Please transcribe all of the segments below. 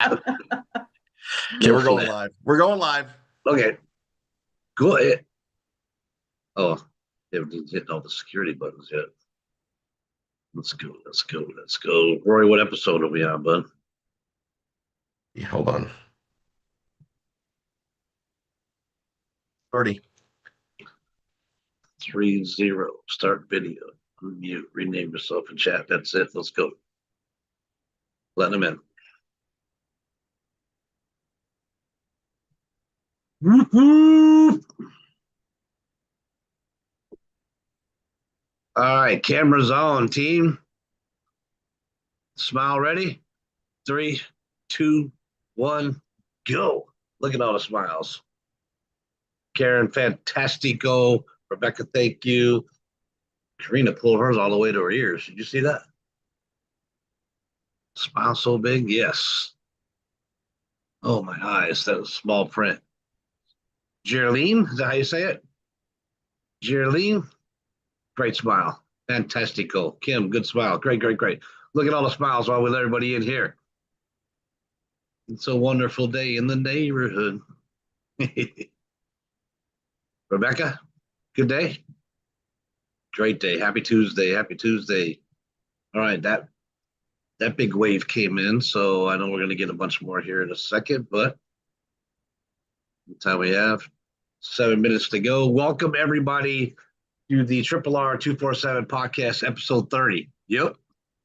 Okay, we're going live. We're going live. Okay, go ahead. Oh, they haven't hit all the security buttons yet. Let's go. Let's go. Let's go. Rory, what episode are we on, bud? Yeah, hold on. 30. 30. Start video. Unmute. Rename yourself in chat. That's it. Let's go. Let them in. Woo-hoo! All right, cameras on, team. Smile ready? 3, 2, 1, go. Look at all the smiles. Karen, fantastico. Rebecca, thank you. Karina pulled hers all the way to her ears. Did you see that? Smile so big? Yes. Oh, my eyes. That was small print. Geraldine, is that how you say it? Geraldine, great smile. Fantastico. Kim, good smile. Great, great, great. Look at all the smiles while we let everybody in here. It's a wonderful day in the neighborhood. Rebecca, good day. Great day. Happy Tuesday. Happy Tuesday. All right, that big wave came in, so I know we're going to get a bunch more here in a second, but the time we have 7 minutes to go. Welcome everybody to the RRR247 podcast, episode 30. Yep,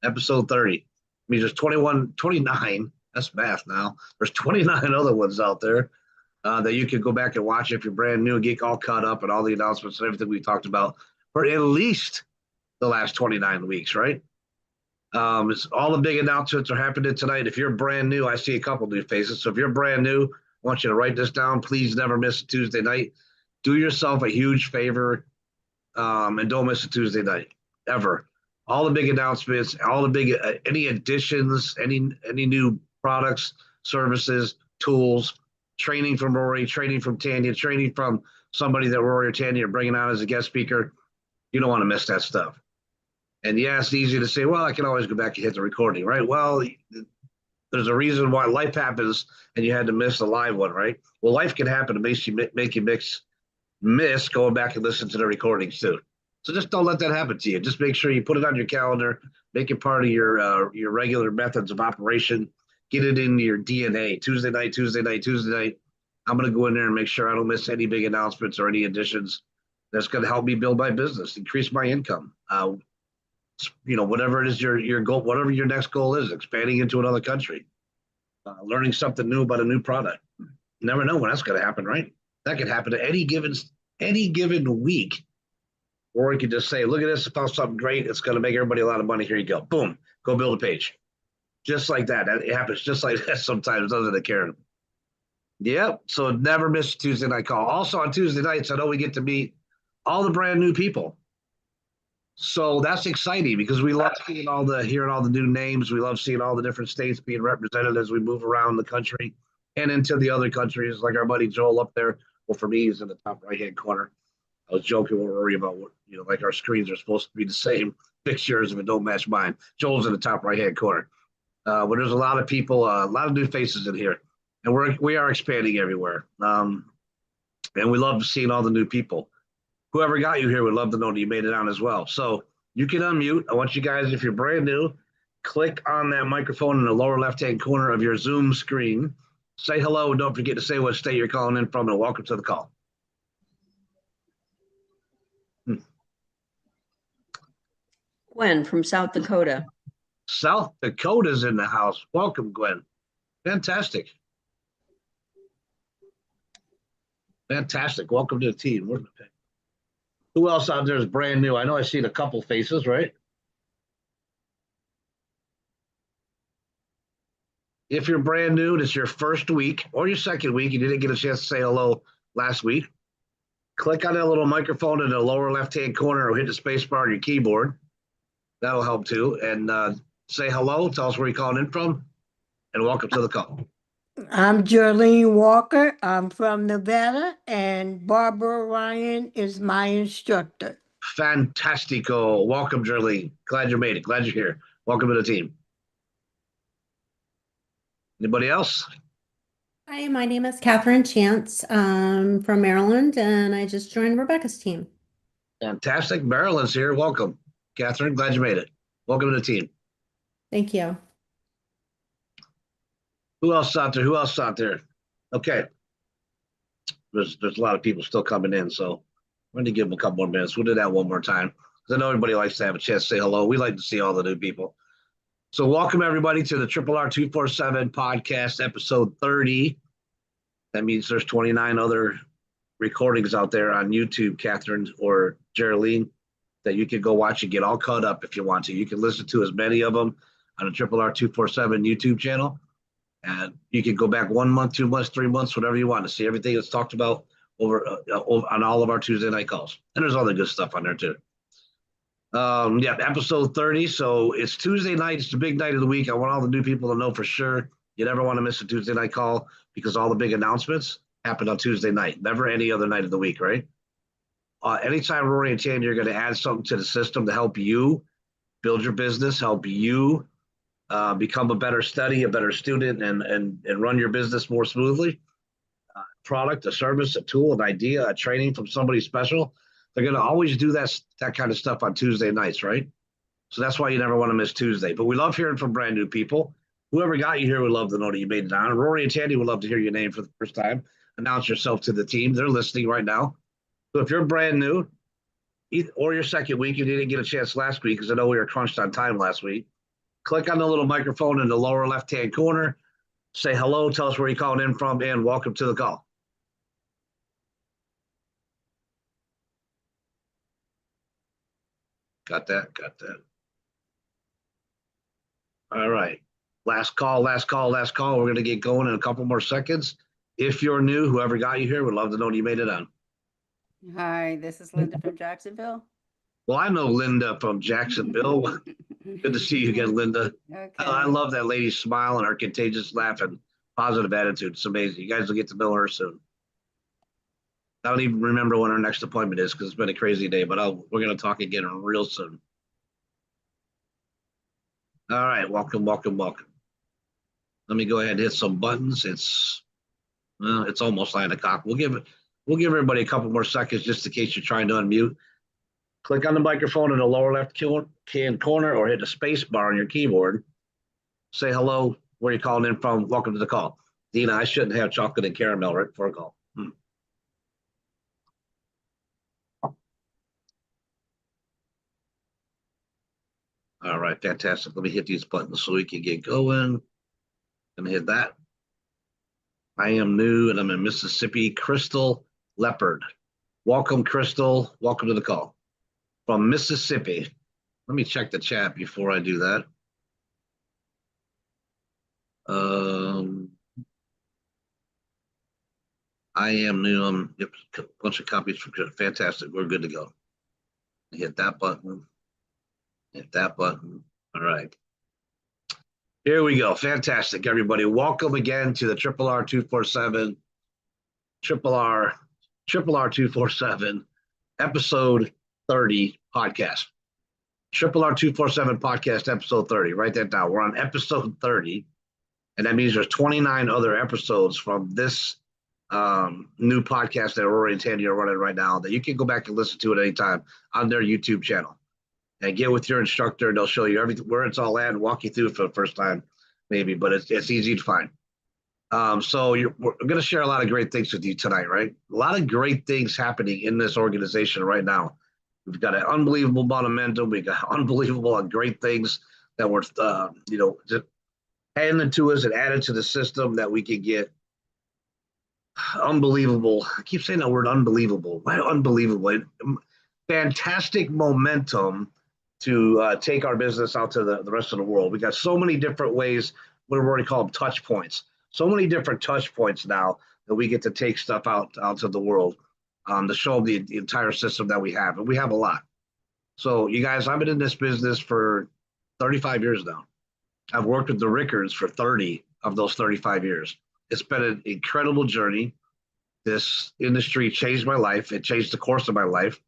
episode 30. I mean, there's 29. That's math now. There's 29 other ones out there that you can go back and watch if you're brand new and get all caught up and all the announcements and everything we talked about for at least the last 29 weeks, right? All the big announcements are happening tonight. If you're brand new, I see a couple new faces. So if you're brand new, I want you to write this down. Please never miss a Tuesday night. Do yourself a huge favor and don't miss a Tuesday night, ever. All the big announcements, all the big any additions, any new products, services, tools, training from Rory, training from Tanya, training from somebody that Rory or Tanya are bringing on as a guest speaker. You don't want to miss that stuff. And yeah, it's easy to say, well, I can always go back and hit the recording, right? Well, there's a reason why life happens and you had to miss the live one, right? Well, life can happen to make you miss going back and listen to the recordings too. So just don't let that happen to you. Just make sure you put it on your calendar, make it part of your regular methods of operation, get it into your DNA. Tuesday night, Tuesday night, Tuesday night. I'm going to go in there and make sure I don't miss any big announcements or any additions. That's going to help me build my business, increase my income. Whatever it is your goal, whatever your next goal is, expanding into another country, learning something new about a new product. You never know when that's going to happen, right? That could happen to any given week. Or you could just say, look at this, I found something great. It's going to make everybody a lot of money. Here you go. Boom. Go build a page. Just like that. It happens just like that sometimes, doesn't it, Karen? Yep. So never miss a Tuesday night call. Also on Tuesday nights, I know we get to meet all the brand new people. So that's exciting because we love hearing all the new names. We love seeing all the different states being represented as we move around the country and into the other countries, like our buddy Joel up there. Well, for me, he's in the top right-hand corner. I was joking with Rory about what, like our screens are supposed to be the same pictures if it don't match mine. Joel's in the top right-hand corner. But there's a lot of people, a lot of new faces in here. And we are expanding everywhere. And we love seeing all the new people. Whoever got you here would love to know that you made it on as well. So you can unmute. I want you guys, if you're brand new, click on that microphone in the lower left-hand corner of your Zoom screen. Say hello. And don't forget to say what state you're calling in from, and welcome to the call. Gwen from South Dakota. South Dakota's in the house. Welcome, Gwen. Fantastic. Fantastic. Welcome to the team. Who else out there is brand new? I know I've seen a couple faces, right? If you're brand new, it's your first week or your second week, you didn't get a chance to say hello last week, click on that little microphone in the lower left-hand corner or hit the space bar on your keyboard. That'll help too. And say hello, tell us where you're calling in from, and welcome to the call. I'm Geraldine Walker. I'm from Nevada, and Barbara Ryan is my instructor. Fantastico. Welcome, Geraldine. Glad you made it. Glad you're here. Welcome to the team. Anybody else? Hi, my name is Catherine Chance, from Maryland, and I just joined Rebecca's team. Fantastic. Marilyn's here. Welcome. Catherine, glad you made it. Welcome to the team. Thank you. Who else out there? Who else out there? Okay. There's a lot of people still coming in, so we're going to give them a couple more minutes. We'll do that one more time because I know everybody likes to have a chance to say hello. We like to see all the new people. So welcome everybody to the RRR247 podcast, episode 30. That means there's 29 other recordings out there on YouTube, Catherine or Geraldine, that you can go watch and get all caught up if you want to. You can listen to as many of them on the RRR247 YouTube channel. And you can go back 1 month, 2 months, 3 months, whatever you want to see everything that's talked about over on all of our Tuesday night calls. And there's other good stuff on there too. Yeah, episode 30. So it's Tuesday night. It's the big night of the week. I want all the new people to know for sure. You never want to miss a Tuesday night call because all the big announcements happen on Tuesday night, never any other night of the week, right? Anytime Rory and Tandy are going to add something to the system to help you build your business, help you become a better study, a better student, and run your business more smoothly. Product, a service, a tool, an idea, a training from somebody special. They're going to always do that kind of stuff on Tuesday nights, right? So that's why you never want to miss Tuesday. But we love hearing from brand new people. Whoever got you here would love to know that you made it on. Rory and Tandy would love to hear your name for the first time. Announce yourself to the team. They're listening right now. So if you're brand new, or your second week, you didn't get a chance last week because I know we were crunched on time last week. Click on the little microphone in the lower left-hand corner. Say hello, tell us where you're calling in from, and welcome to the call. Got that? Got that. All right. Last call, last call, last call. We're going to get going in a couple more seconds. If you're new, whoever got you here, would love to know you made it on. Hi, this is Linda from Jacksonville. Well, I know Linda from Jacksonville. Good to see you again, Linda. Okay. I love that lady's smile and her contagious laugh and positive attitude. It's amazing. You guys will get to know her soon. I don't even remember when our next appointment is because it's been a crazy day, but we're going to talk again real soon. All right. Welcome, welcome, welcome. Let me go ahead and hit some buttons. It's almost 9 o'clock. We'll give everybody a couple more seconds just in case you're trying to unmute. Click on the microphone in the lower left hand corner or hit the space bar on your keyboard. Say hello, where you're calling in from. Welcome to the call. Dina, I shouldn't have chocolate and caramel right before a call. All right, fantastic. Let me hit these buttons so we can get going. Gonna hit that. I am new and I'm in Mississippi. Crystal Leopard. Welcome, Crystal. Welcome to the call. From Mississippi. Let me check the chat before I do that. I am new. Yep, a bunch of copies from fantastic. We're good to go. Hit that button. Hit that button. All right. Here we go. Fantastic, everybody. Welcome again to the RRR247, RRR247, episode 30 podcast. RRR247 podcast, episode 30. Write that down. We're on episode 30, and that means there's 29 other episodes from this new podcast that Rory and Tandy are running right now that you can go back and listen to at any time on their YouTube channel. And get with your instructor, and they'll show you everything where it's all at and walk you through it for the first time, maybe. But it's easy to find. So we're going to share a lot of great things with you tonight, right? A lot of great things happening in this organization right now. We've got an unbelievable amount of momentum. We've got unbelievable and great things that we're, just handed to us and added to the system that we can get. Unbelievable. I keep saying that word unbelievable. Why unbelievable? Fantastic momentum to take our business out to the rest of the world. We got so many different ways, what we already call them touch points. So many different touch points now that we get to take stuff out to the world to show them the entire system that we have. And we have a lot. So you guys, I've been in this business for 35 years now. I've worked with the Rickards for 30 of those 35 years. It's been an incredible journey. This industry changed my life. It changed the course of my life.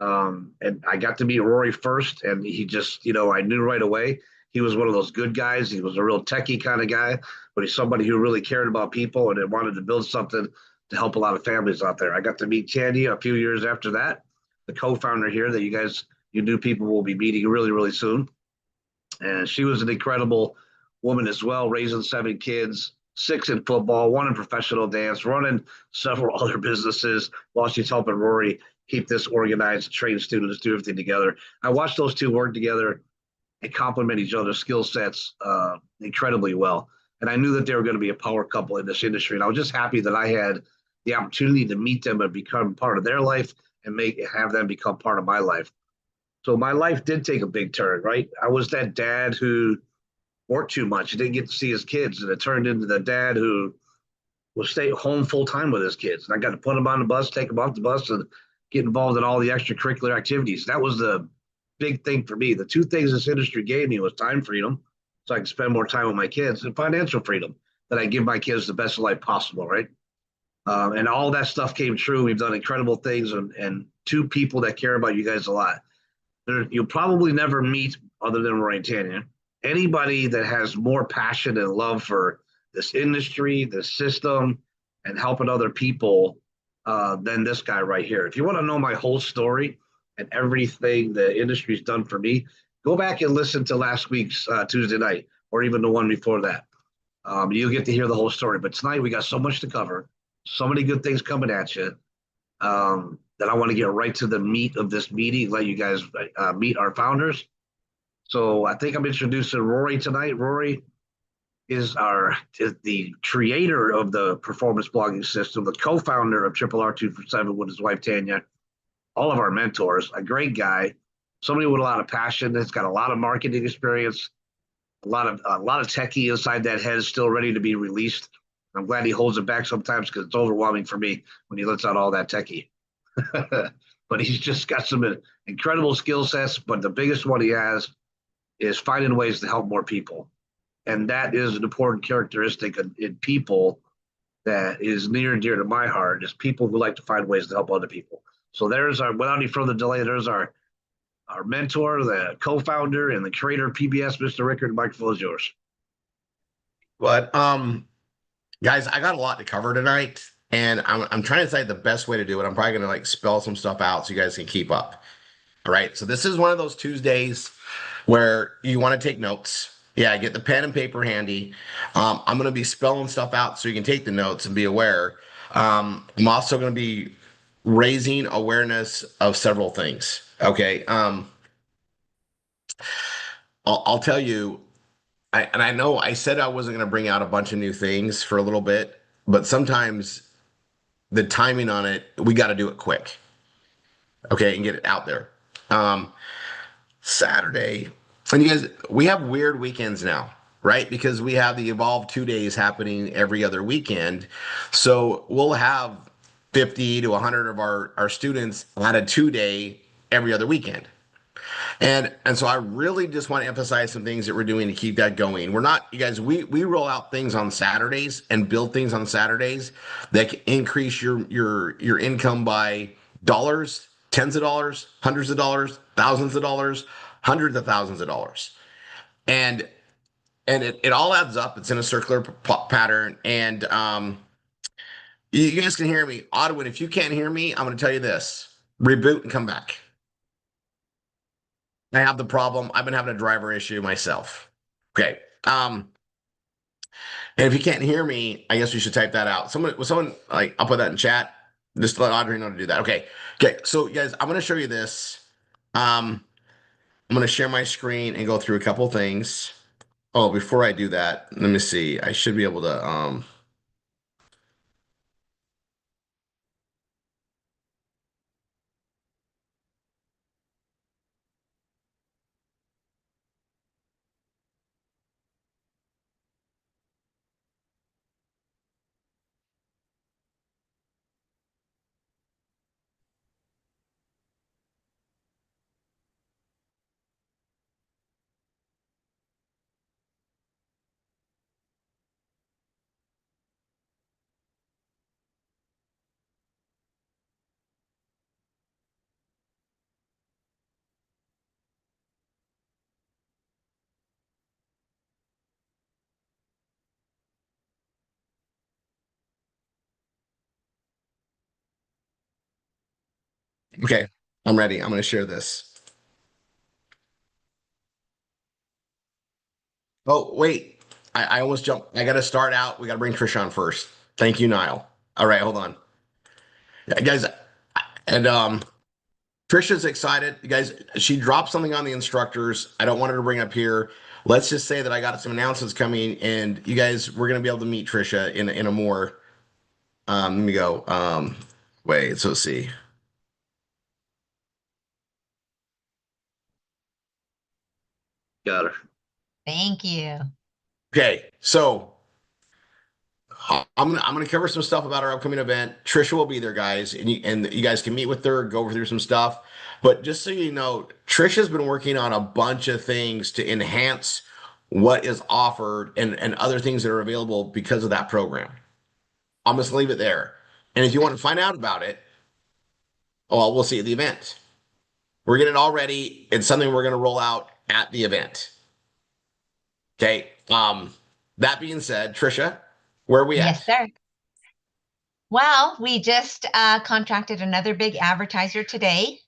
And I got to meet Rory first, and he just, I knew right away he was one of those good guys. He was a real techie kind of guy, but he's somebody who really cared about people and wanted to build something to help a lot of families out there. I got to meet Tanya a few years after that, the co-founder here that you new people will be meeting really, really soon. And she was an incredible woman as well, raising 7 kids, 6 in football, 1 in professional dance, running several other businesses while she's helping Rory keep this organized, train students, do everything together. I watched those two work together and complement each other's skill sets incredibly well. And I knew that they were going to be a power couple in this industry. And I was just happy that I had the opportunity to meet them and become part of their life and have them become part of my life. So my life did take a big turn, right? I was that dad who worked too much. He didn't get to see his kids. And it turned into the dad who will stay home full time with his kids. And I got to put them on the bus, take them off the bus, and get involved in all the extracurricular activities. That was the big thing for me. The 2 things this industry gave me was time freedom, so I could spend more time with my kids, and financial freedom, that I give my kids the best life possible, right? And all that stuff came true. We've done incredible things, and 2 people that care about you guys a lot. You'll probably never meet, other than Roy and Tanya, anybody that has more passion and love for this industry, this system, and helping other people than this guy right here. If you want to know my whole story and everything the industry's done for me, go back and listen to last week's Tuesday night, or even the one before that. You'll get to hear the whole story. But tonight we got so much to cover, so many good things coming at you. That I want to get right to the meat of this meeting, let you guys meet our founders. So I think I'm introducing Rory tonight. Rory is the creator of the performance blogging system, the co-founder of RRR247 with his wife Tanya, all of our mentors, a great guy, somebody with a lot of passion that's got a lot of marketing experience, a lot of techie inside that head, still ready to be released. I'm glad he holds it back sometimes because it's overwhelming for me when he lets out all that techie. But he's just got some incredible skill sets. But the biggest one he has is finding ways to help more people. And that is an important characteristic in people that is near and dear to my heart, is people who like to find ways to help other people. So without any further delay, there's our mentor, the co-founder and the creator of PBS, Mr. Rickard. The microphone is yours. But guys, I got a lot to cover tonight, and I'm trying to decide the best way to do it. I'm probably gonna spell some stuff out so you guys can keep up. All right. So this is one of those Tuesdays where you want to take notes. Yeah, get the pen and paper handy. I'm going to be spelling stuff out so you can take the notes and be aware. I'm also going to be raising awareness of several things. Okay. I'll tell you, I know I said I wasn't going to bring out a bunch of new things for a little bit, but sometimes the timing on it, we got to do it quick. Okay. And get it out there. Saturday, and you guys, we have weird weekends now, right? Because we have the Evolve 2 days happening every other weekend. So we'll have 50 to 100 of our students on a 2 day every other weekend. And so I really just want to emphasize some things that we're doing to keep that going. We're not, you guys, we roll out things on Saturdays and build things on Saturdays that can increase your income by dollars, tens of dollars, hundreds of dollars, thousands of dollars, hundreds of thousands of dollars. And it all adds up. It's in a circular pattern. And you guys can hear me. Audwin, if you can't hear me, I'm going to tell you this: reboot and come back. I have the problem. I've been having a driver issue myself. Okay. And if you can't hear me, I guess we should type that out. Someone like, I'll put that in chat. Just let Audrey know to do that. Okay. Okay. So guys, I'm going to show you this. I'm going to share my screen and go through a couple things. Oh, before I do that, let me see. I should be able to, Okay, I'm ready. I'm going to share this. Oh, wait. I almost jumped. I got to start out. We got to bring Trish on first. Thank you, Niall. All right, hold on. Yeah, guys, and Trisha's excited. You guys, she dropped something on the instructors. I don't want her to bring up here. Let's just say that I got some announcements coming, and you guys, we're going to be able to meet Trisha in a more, let me go. Wait, so let's see. Got her. Thank you. Okay, so I'm gonna cover some stuff about our upcoming event. Trisha will be there, guys, and you guys can meet with her, go through some stuff. But just so you know, Trisha's been working on a bunch of things to enhance what is offered and other things that are available because of that program. I'm just leave it there. And if you want to find out about it, well, we'll see at the event. We're getting it all ready. It's something we're gonna roll out at the event. Okay. That being said, Trisha, where are we Yes, at? sir. Well, we just contracted another big advertiser today.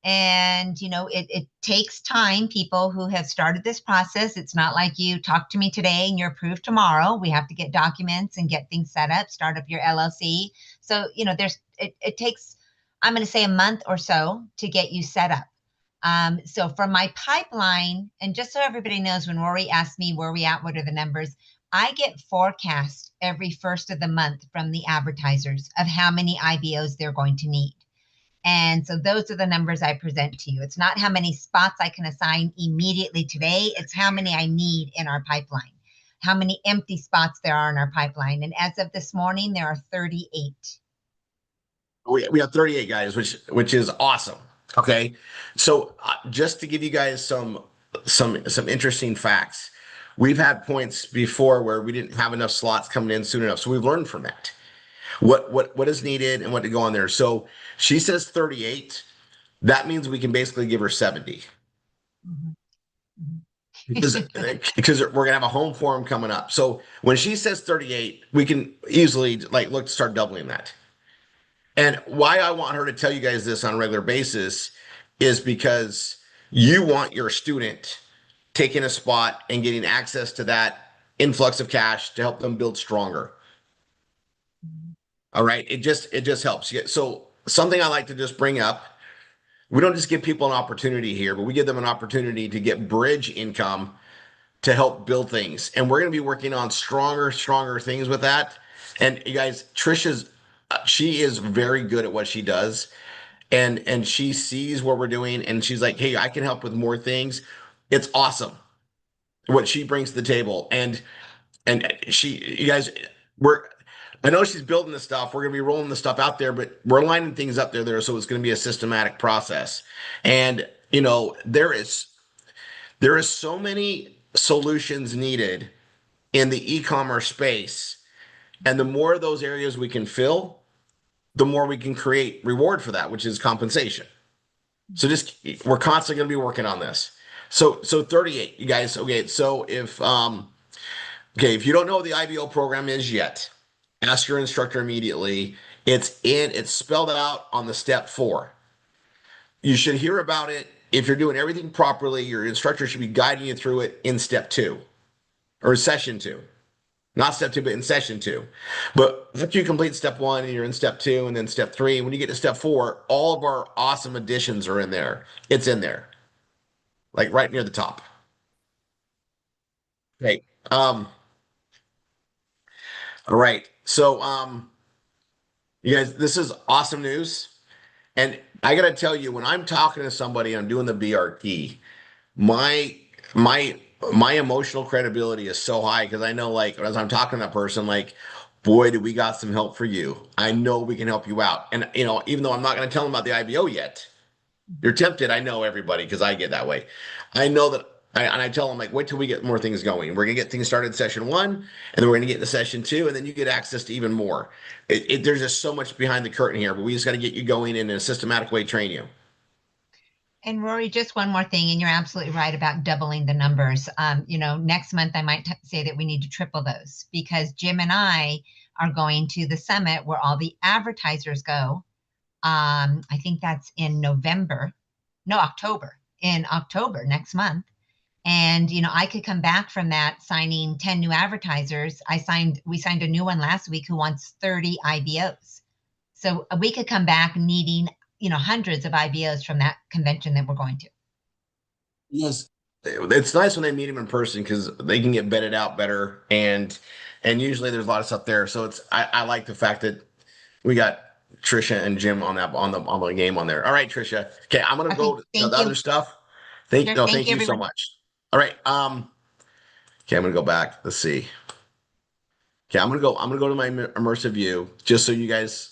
And, it takes time, people who have started this process. It's not like you talk to me today and you're approved tomorrow. We have to get documents and get things set up, start up your LLC. So, it takes, I'm going to say, a month or so to get you set up. So from my pipeline, and just so everybody knows, when Rory asked me where we at, what are the numbers, I get forecast every first of the month from the advertisers of how many IBOs they're going to need. And so those are the numbers I present to you. It's not how many spots I can assign immediately today. It's how many I need in our pipeline, how many empty spots there are in our pipeline. And as of this morning, there are 38. We have 38 guys, which is awesome. Okay, so just to give you guys some interesting facts, we've had points before where we didn't have enough slots coming in soon enough, so we've learned from that. What is needed and what to go on there. So she says 38. That means we can basically give her 70 Mhm. Mhm. because we're gonna have a home forum coming up. So when she says 38, we can easily like look to start doubling that. And why I want her to tell you guys this on a regular basis is because you want your student taking a spot and getting access to that influx of cash to help them build stronger. All right. It just helps. So something I like to just bring up, we don't just give people an opportunity here, but we give them an opportunity to get bridge income to help build things. And we're going to be working on stronger things with that. And you guys, she is very good at what she does. And she sees what we're doing and she's like, hey, I can help with more things. It's awesome what she brings to the table. And you guys, we're I know she's building this stuff. We're gonna be rolling the stuff out there, but we're lining things up there, so it's gonna be a systematic process. And there is so many solutions needed in the e-commerce space. And the more of those areas we can fill, the more we can create reward for that, which is compensation. So just we're constantly going to be working on this. So 38, you guys. Okay, so if you don't know what the IBO program is yet, ask your instructor immediately. It's spelled out on the step 4. You should hear about it. If you're doing everything properly, your instructor should be guiding you through it in step 2 or session 2. Not step 2, but in session 2. But after you complete step 1 and you're in step 2 and then step 3, when you get to step 4, all of our awesome additions are in there. It's in there, like right near the top. Okay. All right. So, you guys, this is awesome news. And I gotta tell you, when I'm talking to somebody, I'm doing the BRT, my my my emotional credibility is so high because I know, like, as I'm talking to that person, like, boy, do we got some help for you. I know we can help you out. And even though I'm not gonna tell them about the IBO yet, you're tempted. I know everybody because I get that way. I know that. And I tell them, like, wait till we get more things going. We're gonna get things started in session 1, and then we're gonna get into session 2, and then you get access to even more. There's just so much behind the curtain here, but we just got to get you going in a systematic way, train you. And Rory, just one more thing, and you're absolutely right about doubling the numbers. Next month I might say that we need to triple those because Jim and I are going to the summit where all the advertisers go I think that's in November, no, October, in October next month. And, I could come back from that signing 10 new advertisers. We signed a new one last week who wants 30 IBOs. So we could come back needing, hundreds of IBOs from that convention that we're going to. Yes. It's nice when they meet him in person because they can get vetted out better, and usually there's a lot of stuff there. So I like the fact that we got Trisha and Jim on the game on there. All right, Trisha. Okay, I'm gonna Okay, go to the thank you. other stuff. Sure, No, thank thank you, you so everyone. much. All right. Okay, I'm gonna go back. Let's see. Okay, I'm gonna go to my immersive view just so you guys.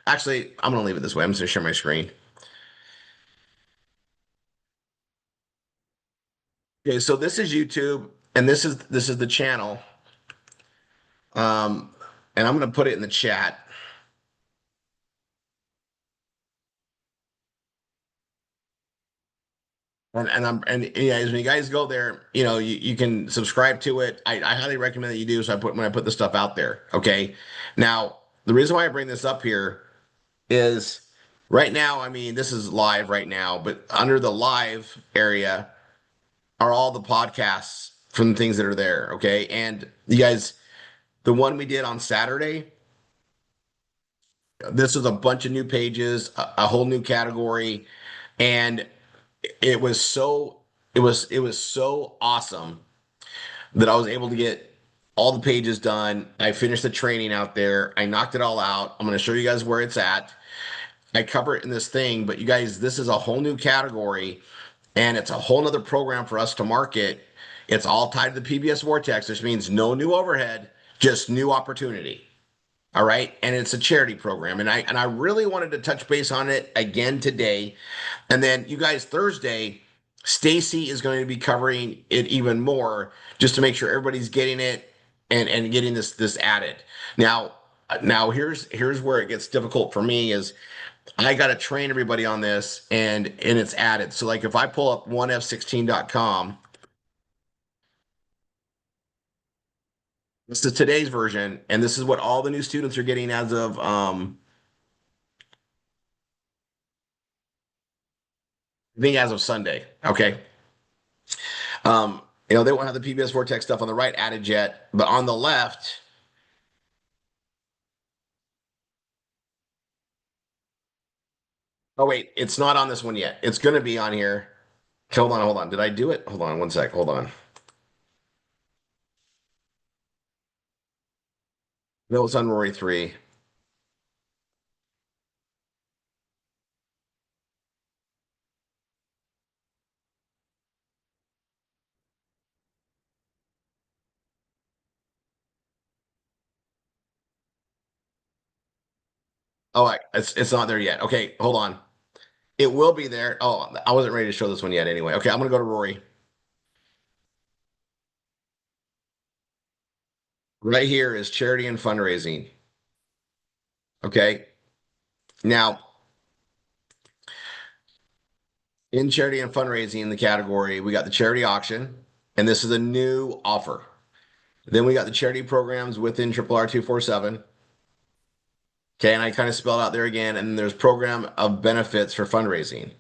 Actually, I'm gonna leave it this way. I'm just gonna share my screen. Okay, so this is YouTube, and this is the channel. Um, and I'm gonna put it in the chat. And you guys, when you guys go there, you can subscribe to it. I highly recommend that you do. So when I put the stuff out there. Okay. Now, the reason why I bring this up here is right now, I mean, this is live right now, but under the live area are all the podcasts from the things that are there. Okay. And you guys, the one we did on Saturday, this was a bunch of new pages, a whole new category, and it was it was so awesome that I was able to get all the pages done. I finished the training out there. I knocked it all out. I'm going to show you guys where it's at. I cover it in this thing, but you guys, this is a whole new category, and it's a whole nother program for us to market. It's all tied to the PBS Vortex, which means no new overhead, just new opportunity. All right. And it's a charity program. And I really wanted to touch base on it again today. And then you guys, Thursday, Stacy is going to be covering it even more just to make sure everybody's getting it and getting this added. Now here's where it gets difficult for me is I got to train everybody on this and it's added. So like if I pull up 1f16.com, this is today's version, and this is what all the new students are getting as of I think as of Sunday. Okay. They won't have the PBS Vortex stuff on the right added yet, but on the left, oh wait, it's not on this one yet. It's going to be on here. Hold on. Did I do it? Hold on one sec. Hold on. No, it's on Rory 3. Oh, it's not there yet. Okay, hold on. It will be there. Oh, I wasn't ready to show this one yet anyway. Okay, I'm going to go to Rory. Right here is charity and fundraising. Okay. Now, in charity and fundraising in the category, we got the charity auction, and this is a new offer. Then we got the charity programs within RRR247. Okay, and I kind of spelled out there again, and there's program of benefits for fundraising.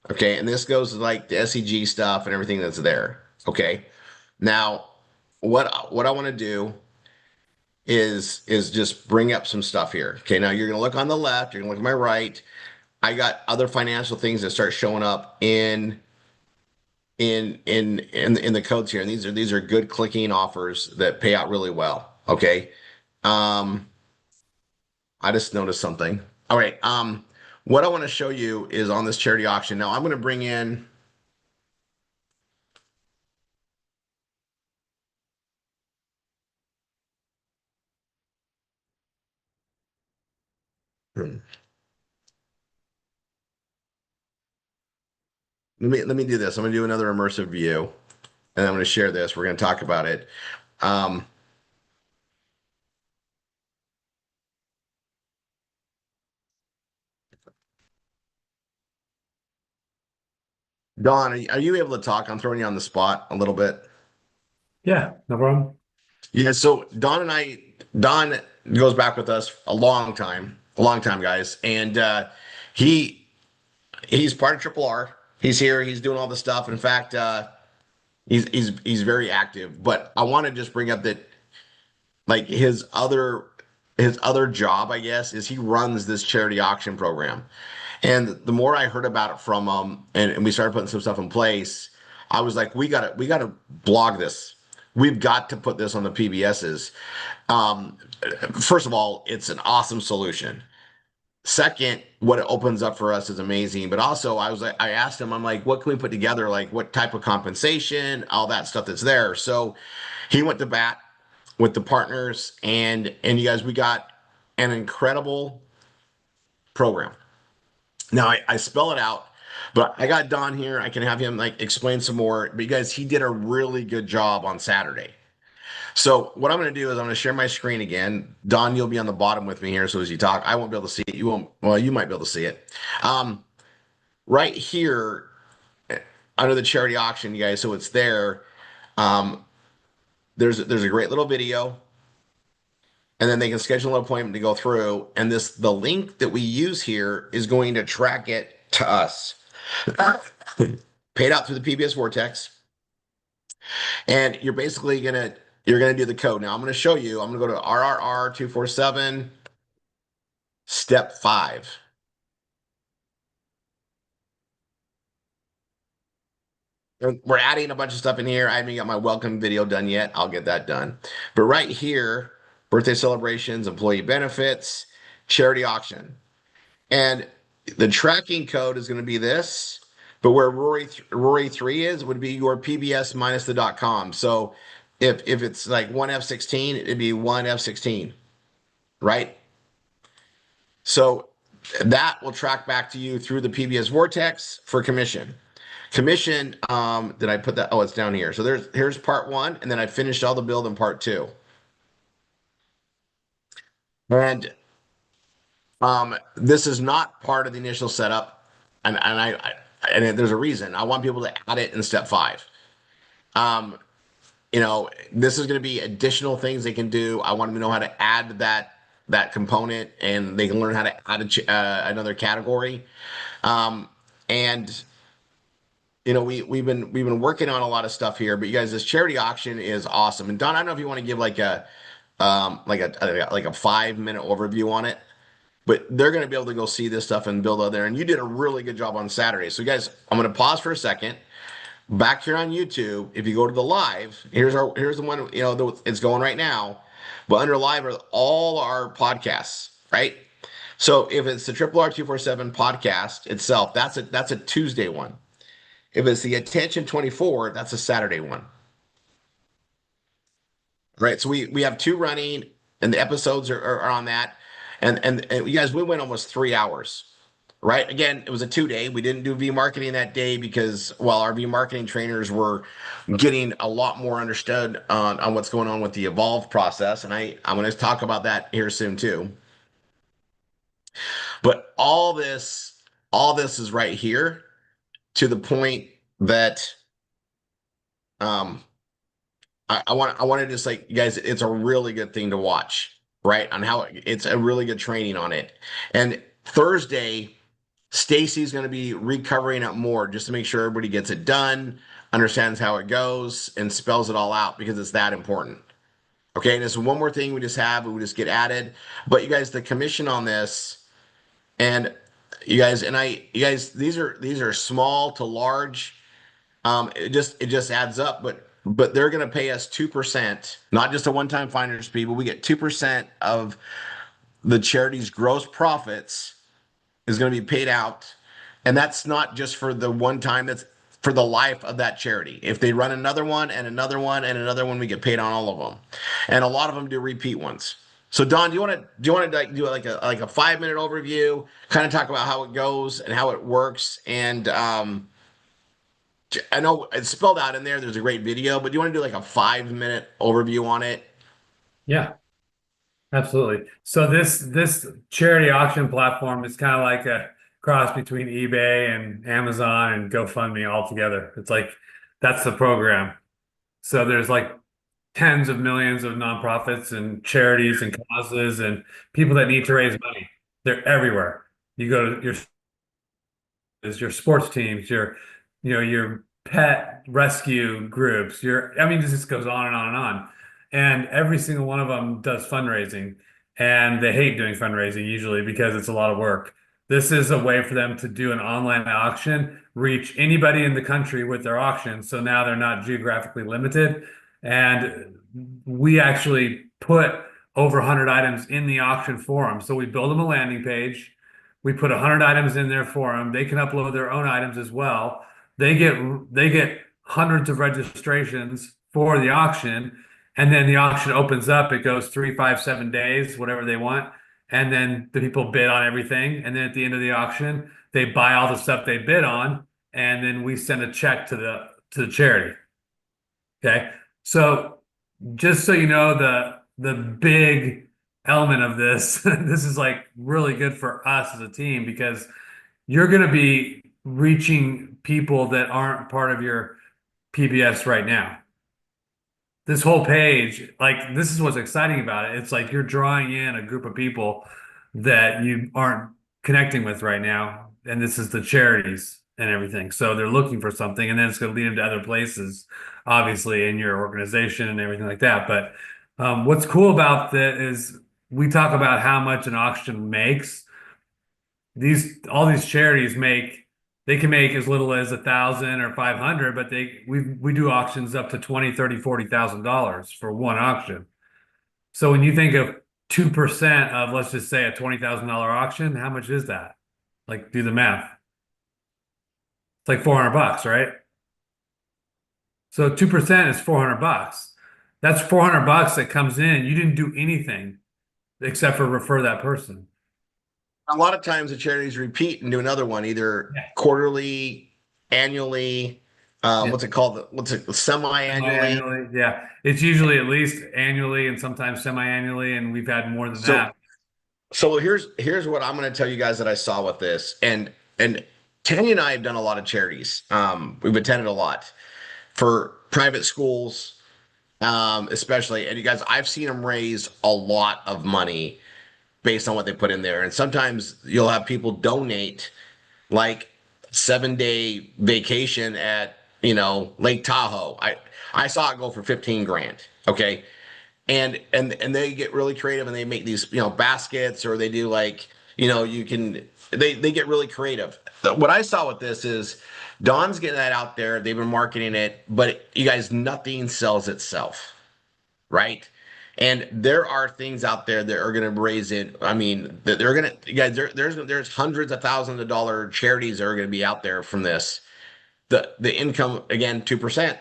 Okay, and this goes like the SEG stuff and everything that's there. Okay, now what I want to do is just bring up some stuff here. Okay, now you're gonna look on the left, you're gonna look at my right. I got other financial things that start showing up in the codes here, and these are good clicking offers that pay out really well. Okay, um, I just noticed something. All right, what I want to show you is on this charity auction. Now I'm going to bring in. Hmm, let me do this. I'm going to do another immersive view, and I'm going to share this. We're going to talk about it. Um, Don, are you able to talk? I'm throwing you on the spot a little bit. Yeah, no problem. Yeah, so Don goes back with us a long time, guys. And he he's part of Triple R. He's here. He's doing all the stuff. In fact, he's very active. But I want to just bring up that like his other job, I guess, is he runs this charity auction program. And the more I heard about it from him, and we started putting some stuff in place, I was like, we gotta blog this. We've got to put this on the PBSs. Um, First of all, it's an awesome solution. Second, what it opens up for us is amazing. But also, I asked him, I'm like, what can we put together? Like, what type of compensation, all that stuff that's there. So he went to bat with the partners, and you guys, we got an incredible program. Now I spell it out, but I got Don here. I can have him like explain some more because he did a really good job on Saturday. So what I'm going to do is I'm going to share my screen again. Don, you'll be on the bottom with me here. So as you talk, I won't be able to see it. You won't. Well, you might be able to see it. Right here under the charity auction, you guys. So it's there. Um, there's a great little video, and then they can schedule an appointment to go through. And the link that we use here is going to track it to us. Paid out through the PBS Vortex, and you're gonna do the code. Now I'm gonna show you. I'm gonna go to RRR247 step 5. And we're adding a bunch of stuff in here. I haven't got my welcome video done yet. I'll get that done. But right here, birthday celebrations, employee benefits, charity auction. And the tracking code is going to be this, but where Rory 3 is would be your PBS minus the .com. So if it's like 1F16, it'd be 1F16, right? So that will track back to you through the PBS Vortex for commission. Commission, did I put that? Oh, it's down here. So here's part 1, and then I finished all the build in part 2. And this is not part of the initial setup, and there's a reason. I want people to add it in step 5. Um, this is going to be additional things they can do. I want them to know how to add that component, and they can learn how to add another category. And we've been working on a lot of stuff here, but you guys, this charity auction is awesome. And Don, I don't know if you want to give like a 5-minute overview on it. But they're going to be able to go see this stuff and build out there. And you did a really good job on Saturday. So, guys, I'm going to pause for a second. Back here on YouTube, if you go to the live, here's the one, it's going right now. But under live are all our podcasts, right? So if it's the RRR247 podcast itself, that's a Tuesday one. If it's the Attention 24, that's a Saturday one. Right. So we have 2 running, and the episodes are on that. And you guys, we went almost 3 hours, right? Again, it was a 2-day. We didn't do V marketing that day because, while our V marketing trainers were getting a lot more understood on what's going on with the evolve process. And I'm going to talk about that here soon too. But all this is right here to the point that, I want to just like, you guys, it's a really good thing to watch, right? On how it's a really good training on it. And Thursday, Stacy's going to be recovering it more just to make sure everybody gets it done, understands how it goes, and spells it all out because it's that important. Okay, and there's one more thing we just get added. But you guys, the commission on this, and you guys, these are small to large. It just adds up, but they're going to pay us 2%, not just a one-time finder's fee, but we get 2% of the charity's gross profits is going to be paid out. And that's not just for the one time, that's for the life of that charity. If they run another one and another one and another one, we get paid on all of them. And a lot of them do repeat ones. So Don, do you want to do like a 5-minute overview, kind of talk about how it goes and how it works? And I know it's spelled out in there. There's a great video, but do you want to do like a 5-minute overview on it? Yeah, absolutely. So this charity auction platform is kind of like a cross between eBay and Amazon and GoFundMe all together. It's like that's the program. So there's like tens of millions of nonprofits and charities and causes and people that need to raise money. They're everywhere. You go to your your sports teams, your pet rescue groups, I mean, this just goes on and on and on. And every single one of them does fundraising, and they hate doing fundraising usually because it's a lot of work. This is a way for them to do an online auction, reach anybody in the country with their auction. So now they're not geographically limited. And we actually put over 100 items in the auction forum. So we build them a landing page. We put 100 items in there for them. They can upload their own items as well. They get hundreds of registrations for the auction, and then the auction opens up. It goes 3, 5, 7 days, whatever they want, and then the people bid on everything. And then at the end of the auction, they buy all the stuff they bid on, and then we send a check to the charity. Okay, so just so you know, the big element of this, this is like really good for us as a team because you're going to be reaching people that aren't part of your PBS right now. This whole page, like this is what's exciting about it. It's like you're drawing in a group of people that you aren't connecting with right now. And this is the charities and everything. So they're looking for something, and then it's going to lead them to other places, obviously, in your organization and everything like that. But what's cool about that is we talk about how much an auction makes. All these charities they can make as little as 1,000 or 500, but we do auctions up to 20, 30, $40,000 for one auction. So when you think of 2% of, let's just say, a $20,000 auction, how much is that? Like, do the math. It's like $400, right? So 2% is $400. That's $400 that comes in. You didn't do anything except for refer that person. A lot of times the charities repeat and do another one, either Yeah. quarterly, annually, what's it called? What's it, semi-annually? Semi-annually, yeah. It's usually at least annually and sometimes semi-annually, and we've had more than that. So here's what I'm going to tell you guys that I saw with this, and Tanya and I have done a lot of charities. We've attended a lot for private schools, especially, and you guys, I've seen them raise a lot of money based on what they put in there, and sometimes you'll have people donate like 7 day vacation at Lake Tahoe. I saw it go for 15 grand. Okay, and they get really creative and they make these baskets, or they do like you can they get really creative. What I saw with this is Don's getting that out there. They've been marketing it, but you guys, nothing sells itself, right? And there are things out there that are going to raise it. I mean, that they're going to, you guys, there's hundreds of thousands of dollar charities that are going to be out there from this. The income, again, 2%.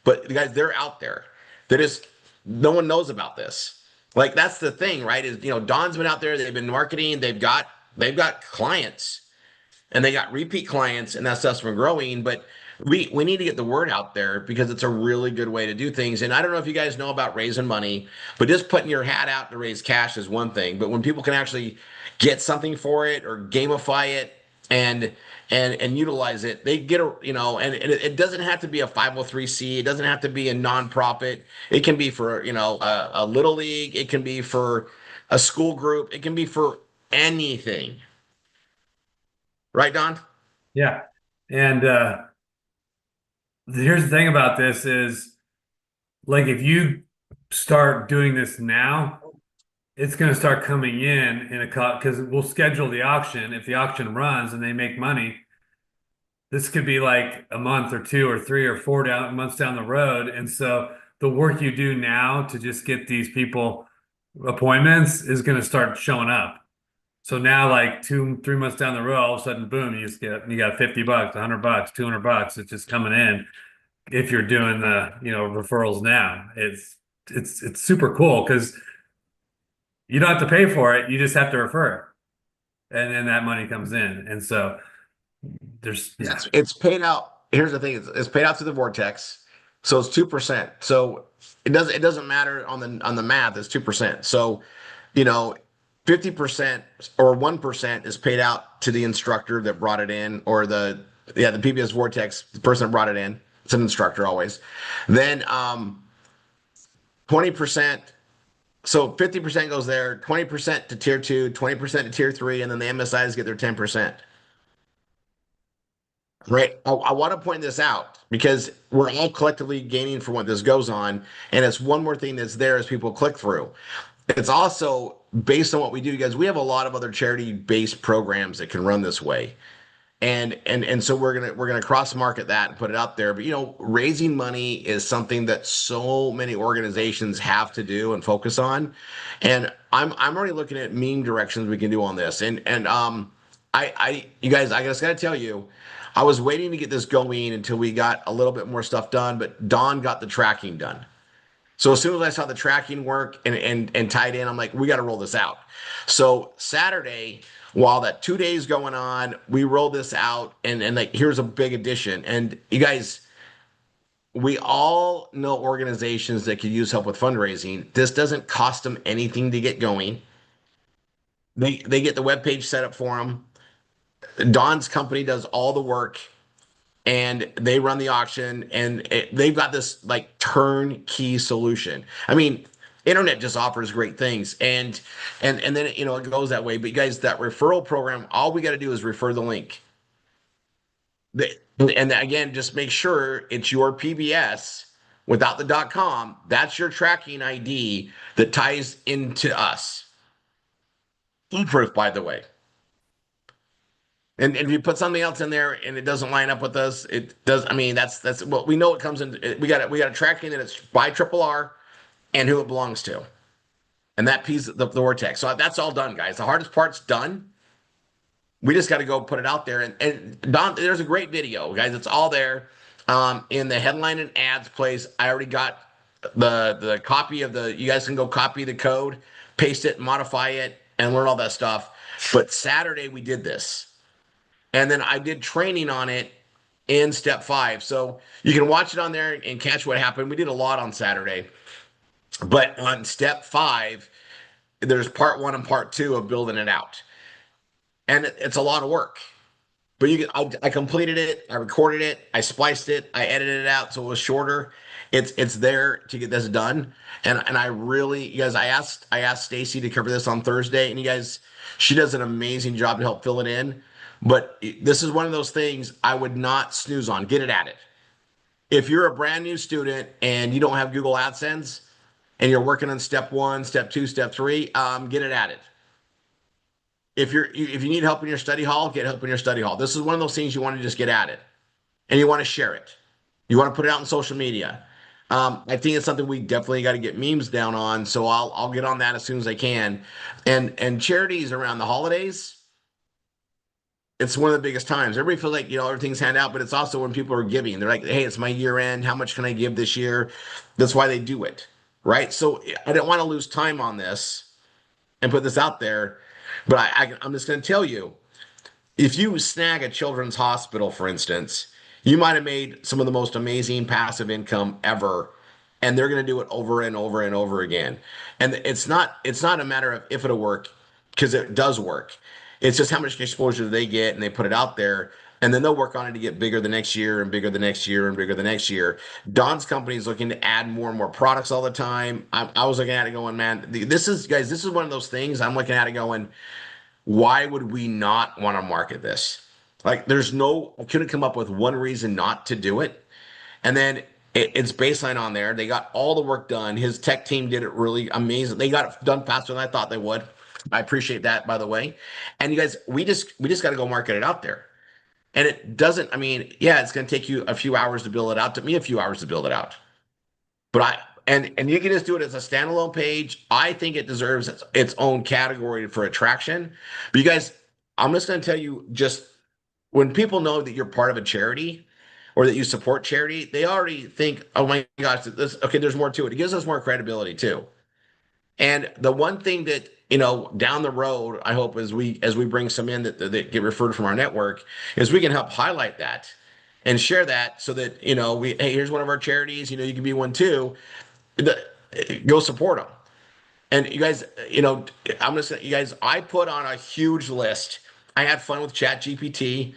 But guys, they're out there. They're just, no one knows about this. Like, that's the thing, right? Is, Don's been out there. They've been marketing. They've got clients, and they got repeat clients, and that stuff's been growing. But we need to get the word out there because it's a really good way to do things. And I don't know if you guys know about raising money, but just putting your hat out to raise cash is one thing. But when people can actually get something for it or gamify it and utilize it, they get and it doesn't have to be a 503c. It doesn't have to be a nonprofit. It can be for a little league. It can be for a school group. It can be for anything. Right, Don? Yeah. And here's the thing about this is, like, if you start doing this now, it's going to start coming in a cut because we'll schedule the auction. If the auction runs and they make money, this could be like a month or 2 or 3 or 4 months down the road. And so the work you do now to just get these people appointments is going to start showing up. So now, like 2, 3 months down the road, all of a sudden, boom, you got $50, $100, $200. It's just coming in. If you're doing the referrals now, it's super cool because you don't have to pay for it. You just have to refer it, and then that money comes in. And so it's paid out. Here's the thing: it's paid out through the Vortex, so it's 2%. So it doesn't matter on the math. It's 2%. So 50% or 1% is paid out to the instructor that brought it in, or the PBS Vortex, the person that brought it in. It's an instructor always. Then 20%. So 50% goes there, 20% to tier 2, 20% to tier 3, and then the MSIs get their 10%. right? I want to point this out because we're all collectively gaining from what this goes on. And it's one more thing that's there as people click through. It's also based on what we do, guys. We have a lot of other charity-based programs that can run this way. And so we're gonna cross market that and put it out there. But raising money is something that so many organizations have to do and focus on. And I'm already looking at meme directions we can do on this. And I you guys, I just gotta tell you, I was waiting to get this going until we got a little bit more stuff done, but Don got the tracking done. So as soon as I saw the tracking work and tied in, I'm like, we got to roll this out. So Saturday, while that 2 days going on, we rolled this out and like here's a big addition. And you guys, we all know organizations that could use help with fundraising. This doesn't cost them anything to get going. They get the webpage set up for them. Don's company does all the work and they run the auction and they've got this like turnkey solution. I mean, internet just offers great things and then it goes that way. But you guys, that referral program, all we got to do is refer the link. And again, just make sure it's your PBS without the .com. That's your tracking ID that ties into us. Foolproof, by the way. And if you put something else in there and it doesn't line up with us, it does. I mean, that's what we know. It comes in. We got a tracking that it's by Triple R and who it belongs to, and that piece the vortex. So that's all done, guys. The hardest part's done. We just got to go put it out there. And Don, there's a great video, guys. It's all there in the headline and ads place. I already got the copy of the. You guys can go copy the code, paste it, modify it, and learn all that stuff. But Saturday we did this. And then I did training on it in step 5. So you can watch it on there and catch what happened. We did a lot on Saturday. But on step 5, there's part 1 and part 2 of building it out. And it's a lot of work. But I completed it, I recorded it, I spliced it, I edited it out so it was shorter. It's there to get this done. And I really, you guys, I asked Stacy to cover this on Thursday, and you guys, she does an amazing job to help fill it in. But this is one of those things I would not snooze on. Get it at it. If you're a brand new student and you don't have Google AdSense and you're working on step 1, step 2, step 3, get it at it. If you need help in your study hall, get help in your study hall. This is one of those things you want to just get at it, and you want to share it. You want to put it out on social media. I think it's something we definitely got to get memes down on. So I'll get on that as soon as I can. And charities around the holidays. It's one of the biggest times. Everybody feels like, everything's handed out, but it's also when people are giving. They're like, hey, it's my year end. How much can I give this year? That's why they do it, right? So I didn't want to lose time on this and put this out there, but I'm just going to tell you, if you snag a children's hospital, for instance, you might have made some of the most amazing passive income ever, and they're going to do it over and over and over again. And it's not a matter of if it'll work, because it does work. It's just how much exposure do they get, and they put it out there, and then they'll work on it to get bigger the next year and bigger the next year and bigger the next year. Don's company is looking to add more and more products all the time. I was looking at it going, man, this is one of those things I'm looking at it going, why would we not want to market this? Like, I couldn't come up with one reason not to do it. And then it's baseline on there. They got all the work done. His tech team did it really amazing. They got it done faster than I thought they would. I appreciate that, by the way. And you guys, we just got to go market it out there. And it doesn't, I mean, yeah, it's going to take you a few hours to build it out. Took me a few hours to build it out. But and you can just do it as a standalone page. I think it deserves its own category for attraction. But you guys, I'm just going to tell you, just when people know that you're part of a charity or that you support charity, they already think, oh my gosh, okay, there's more to it. It gives us more credibility too. And the one thing that, down the road, I hope as we bring some in that get referred from our network, is we can help highlight that and share that so that, hey, here's one of our charities, you can be one too. Go support them. And you guys, I'm gonna say, you guys, I put on a huge list. I had fun with Chat GPT.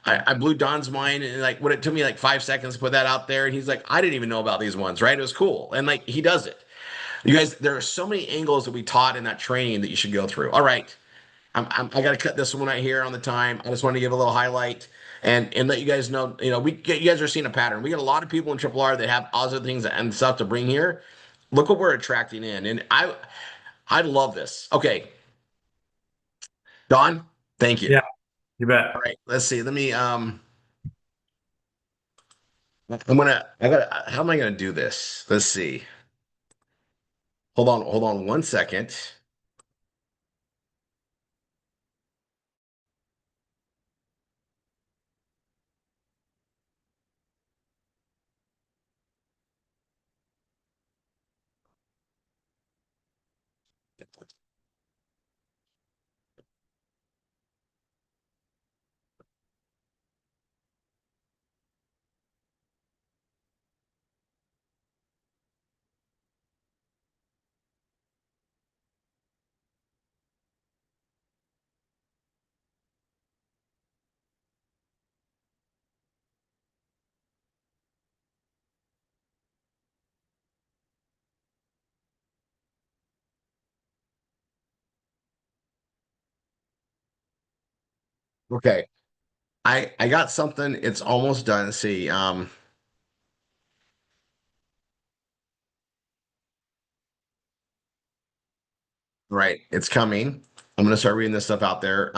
I blew Don's mind, and like what it took me like 5 seconds to put that out there. And he's like, I didn't even know about these ones, right? It was cool. And like he does it. You guys, there are so many angles that we taught in that training that you should go through. All right. I got to cut this one right here on the time. I just want to give a little highlight and let you guys know. You guys are seeing a pattern. We got a lot of people in Triple R that have other things and stuff to bring here. Look what we're attracting in, and I love this. Okay, Don, thank you. Yeah, you bet. All right, let's see. Let me I gotta how am I gonna do this? Let's see. Hold on 1 second. Okay. I got something. It's almost done. Let's see. Right. It's coming. I'm gonna start reading this stuff out there.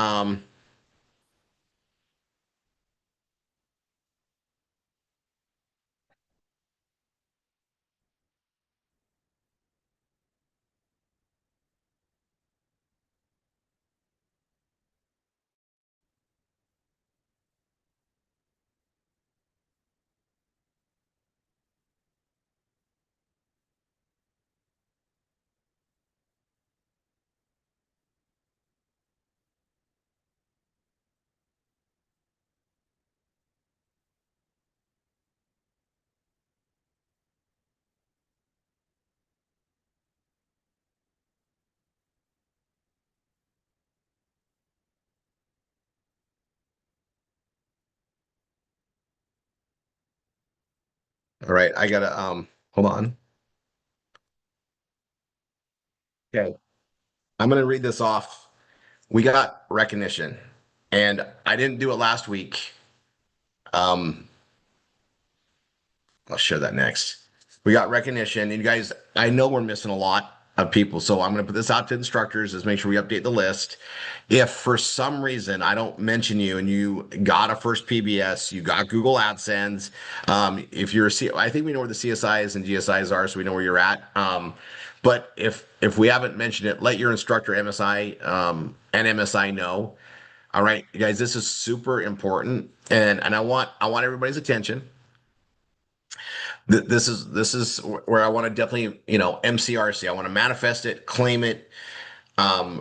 All right. I gotta hold on. Okay. I'm gonna read this off. We got recognition, and I didn't do it last week. Um, I'll share that next. We got recognition, and you guys, I know we're missing a lot of people, so I'm going to put this out to instructors. Is make sure we update the list. If for some reason I don't mention you and you got a first PBS, you got Google AdSense. If you're a C, I think we know where the CSIs and GSIs are, so we know where you're at. But if we haven't mentioned it, let your instructor MSI and MSI know. All right, you guys, this is super important, and I want everybody's attention. This is where I want to definitely, MCRC. I want to manifest it, claim it,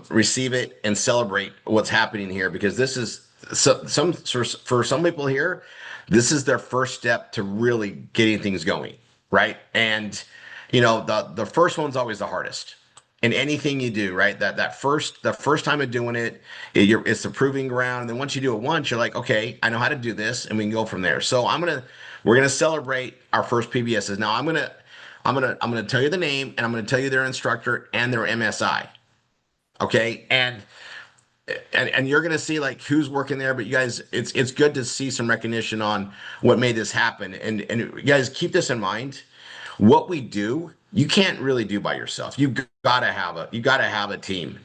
receive it, and celebrate what's happening here because this is for some people here, this is their first step to really getting things going, right? And the first one's always the hardest in anything you do, right? The first time of doing it, it's the proving ground. And then once you do it once, you're like, okay, I know how to do this, and we can go from there. So we're gonna celebrate our first PBSs. Now I'm gonna tell you the name, and I'm gonna tell you their instructor and their MSI. Okay, and you're gonna see like who's working there. But you guys, it's good to see some recognition on what made this happen. And you guys keep this in mind. What we do, you can't really do by yourself. You gotta have a team.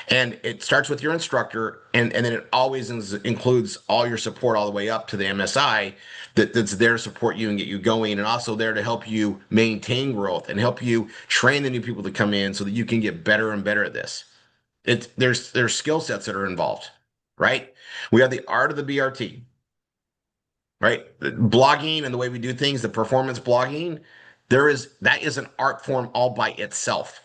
And it starts with your instructor, and then it always includes all your support all the way up to the MSI that's there to support you and get you going, and also there to help you maintain growth and help you train the new people to come in so that you can get better and better at this. There's skill sets that are involved, right? We have the art of the BRT, right? Blogging and the way we do things, the performance blogging, that is an art form all by itself,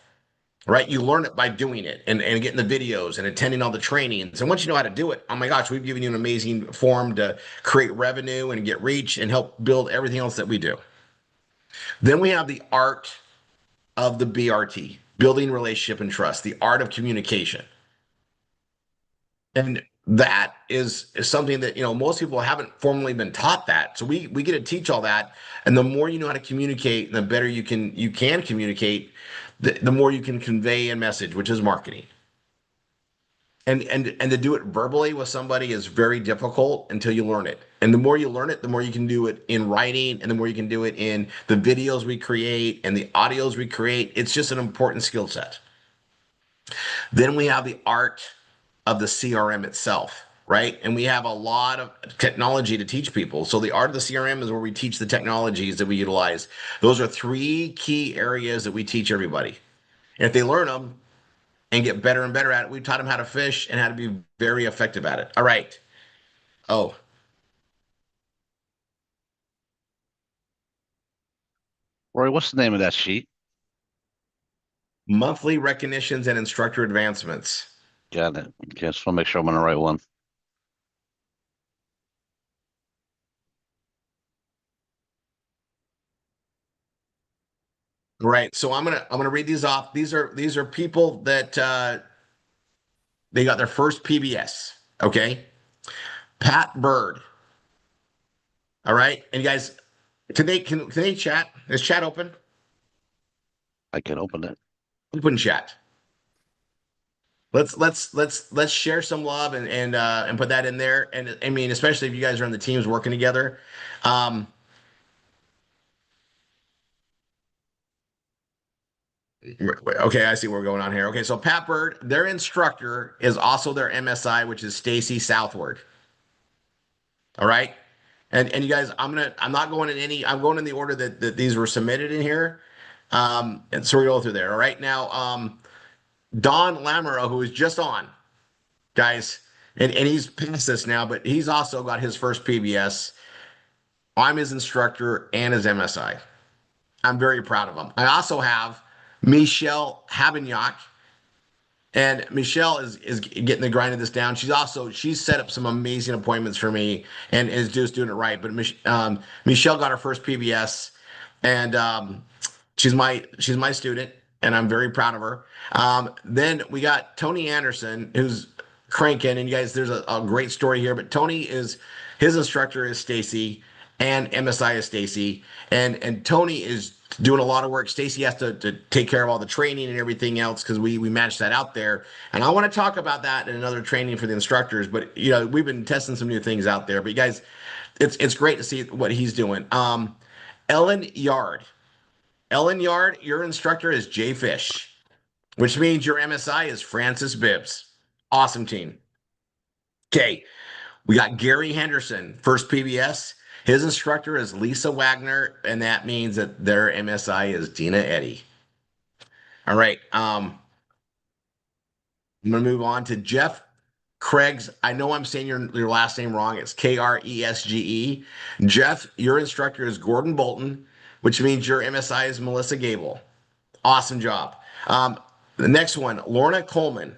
right? You learn it by doing it and getting the videos and attending all the trainings. And once you know how to do it, oh my gosh, we've given you an amazing form to create revenue and get reach and help build everything else that we do. Then we have the art of the BRT, building relationship and trust, the art of communication. And that is something that most people haven't formally been taught that. So we get to teach all that. And the more you know how to communicate, the better you can communicate, the more you can convey a message, which is marketing. And to do it verbally with somebody is very difficult until you learn it. And the more you learn it, the more you can do it in writing, and the more you can do it in the videos we create and the audios we create. It's just an important skill set. Then we have the art of the CRM itself, right? And we have a lot of technology to teach people. So the art of the CRM is where we teach the technologies that we utilize. Those are three key areas that we teach everybody. And if they learn them and get better and better at it, we taught them how to fish and how to be very effective at it. All right. Oh, Roy, what's the name of that sheet? monthly recognitions and instructor advancements. Got it. Okay, just want to make sure I'm on the right one. Right. So I'm gonna read these off. These are people that they got their first PBS. Okay. Pat Bird. All right. And you guys, can they chat? Is chat open? I can open it. Open chat. Let's share some love and put that in there. And I mean, especially if you guys are on the teams working together. Um, okay, I see where we're going on here. Okay, so Pat Bird, their instructor is also their MSI, which is Stacy Southward. All right. And you guys, I'm not going in any, I'm going in the order that these were submitted in here. And so we go through there. All right. Now, Don Lamoureux, who is just on, guys, and he's past this now, but he's also got his first PBS. I'm his instructor and his MSI. I'm very proud of him. I also have Michelle Havignac. And Michelle is getting the grind of this down. She's set up some amazing appointments for me and is just doing it right. But Michelle got her first PBS, and she's my student, and I'm very proud of her. Then we got Tony Anderson, who's cranking. And you guys, there's a great story here. But Tony is his instructor is Stacy, and MSI is Stacy, and Tony is doing a lot of work. Stacy has to take care of all the training and everything else because we match that out there. And I want to talk about that in another training for the instructors. But we've been testing some new things out there. But you guys, it's great to see what he's doing. Ellen Yard. Ellen Yard, your instructor is Jay Fish, which means your MSI is Francis Bibbs. Awesome team. Okay, we got Gary Henderson, first PBS. His instructor is Lisa Wagner, and that means that their MSI is Dina Eddy. All right. I'm gonna move on to Jeff Craig's. I know I'm saying your last name wrong. It's Kresge. Jeff, your instructor is Gordon Bolton, which means your MSI is Melissa Gable. Awesome job. The next one, Lorna Coleman.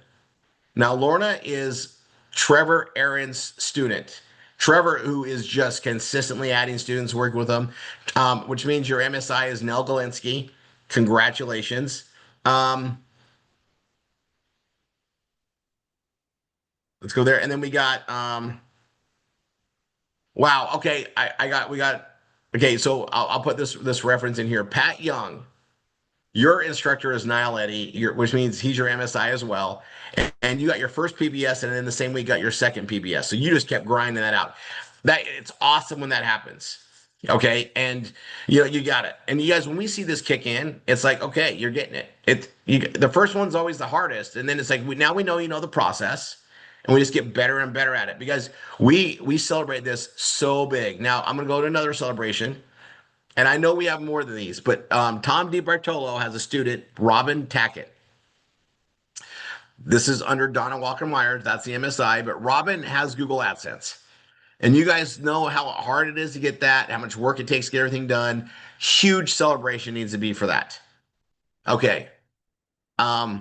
Now, Lorna is Trevor Aaron's student. Trevor, who is just consistently adding students, working with them, which means your MSI is Nell Galinsky. Congratulations. Let's go there. And then we got, wow. Okay. Okay. So I'll put this reference in here. Pat Young, your instructor is Niall Eddy, which means he's your MSI as well. And you got your first PBS, and then the same week got your second PBS. So you just kept grinding that out. It's awesome when that happens. Okay, and you got it. And you guys, when we see this kick in, it's like, okay, you're getting it. The first one's always the hardest, and then it's like now we know the process, and we just get better and better at it because we celebrate this so big. Now I'm gonna go to another celebration. And I know we have more than these, but Tom DiBartolo has a student, Robin Tackett. This is under Donna Walker Myers. That's the MSI, but Robin has Google AdSense. And you guys know how hard it is to get that, how much work it takes to get everything done. Huge celebration needs to be for that. Okay. I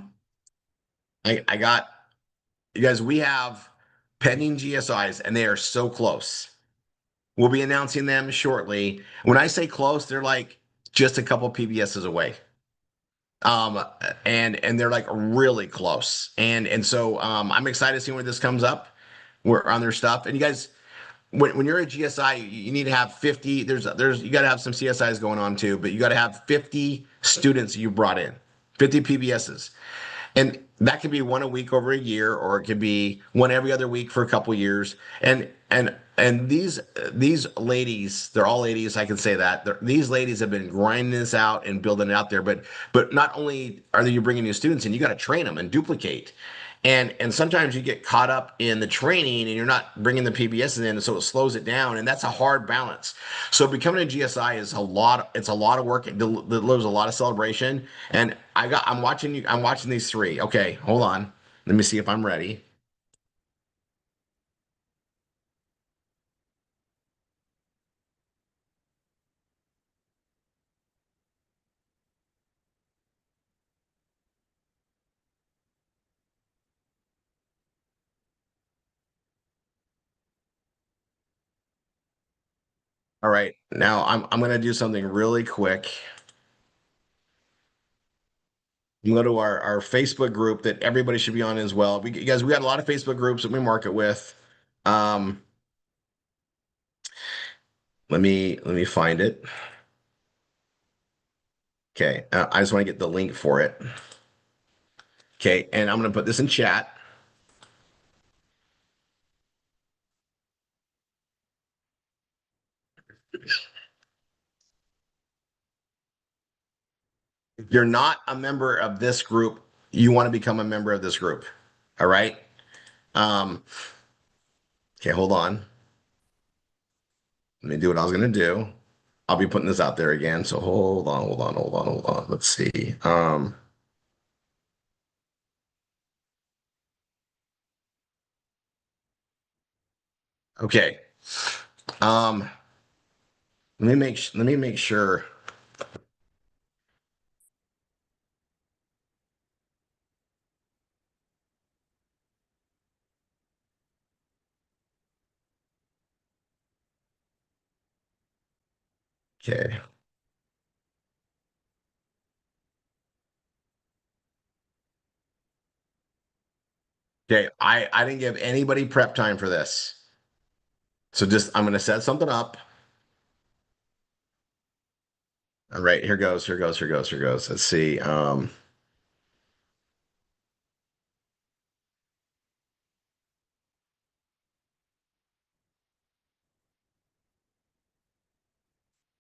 got, you guys, we have pending GSIs, and they are so close. We'll be announcing them shortly. When I say close, they're like just a couple PBSs away. And they're like really close. And so I'm excited to see when this comes up. We're on their stuff. And you guys, when you're a GSI, you need to have 50. There's you got to have some CSIs going on too, but you got to have 50 students you brought in, 50 PBSs. And that could be one a week over a year, or it could be one every other week for a couple years. And these ladies, they're all ladies. I can say that these ladies have been grinding this out and building it out there. But not only are you bringing new students in, you got to train them and duplicate. And sometimes you get caught up in the training and you're not bringing the PBSs in, so it slows it down, and that's a hard balance. So becoming a GSI is a lot. It's a lot of work. It delivers a lot of celebration. And I'm watching you. I'm watching these three. Okay, hold on. Let me see if I'm ready. All right, now I'm gonna do something really quick. You go to our Facebook group that everybody should be on as well. You guys, we got a lot of Facebook groups that we market with. Um, let me find it. Okay, I just want to get the link for it. Okay, and I'm gonna put this in chat. If you're not a member of this group, you want to become a member of this group. All right. Um, okay, hold on. Let me do what I was gonna do. I'll be putting this out there again. So hold on, hold on, hold on, hold on. Let's see. Okay. Um, let me make sure. Okay. Okay. I didn't give anybody prep time for this. So just I'm gonna set something up. All right, here goes, here goes, here goes, here goes. Let's see.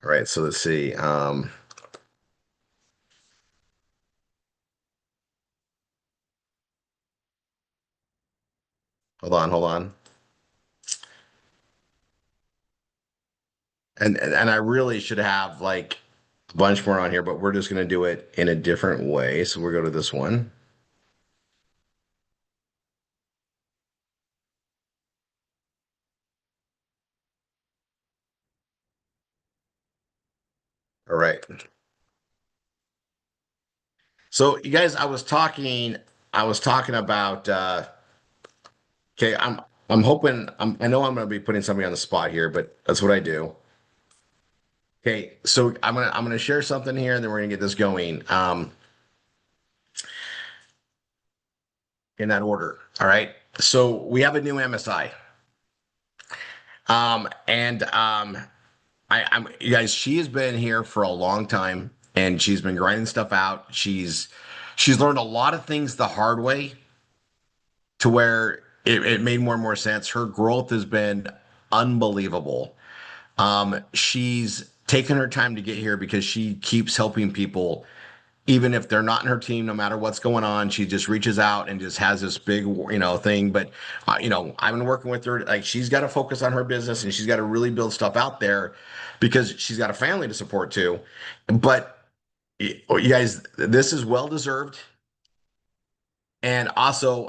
All right, so let's see. Hold on, hold on. And I really should have like a bunch more on here, but we're just gonna do it in a different way. So we'll go to this one. All right. So you guys, I was talking about okay, I'm hoping I know I'm gonna be putting somebody on the spot here, but that's what I do. Okay, so I'm gonna share something here and then we're gonna get this going. In that order. All right. So we have a new MSI. And I'm you guys, she has been here for a long time and she's been grinding stuff out. She's learned a lot of things the hard way to where it made more and more sense. Her growth has been unbelievable. She's taken her time to get here because she keeps helping people even if they're not in her team, no matter what's going on, she just reaches out and just has this big, thing. But, I've been working with her. Like, she's got to focus on her business and she's got to really build stuff out there because she's got a family to support too. But you guys, this is well deserved. And also,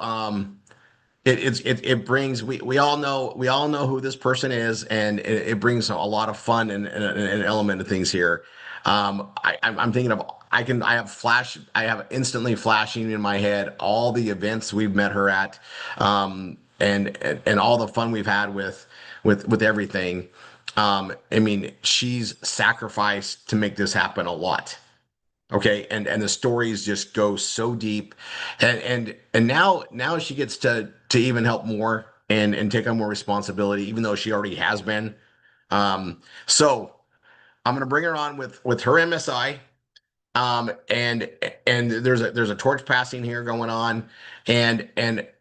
it brings we all know who this person is, and it brings a lot of fun and an element of things here. I'm thinking of I have instantly flashing in my head all the events we've met her at, and all the fun we've had with everything. I mean, she's sacrificed to make this happen a lot. Okay, and the stories just go so deep, and now she gets to even help more and take on more responsibility, even though she already has been. So I'm gonna bring her on with her MSI, And there's a torch passing here going on, and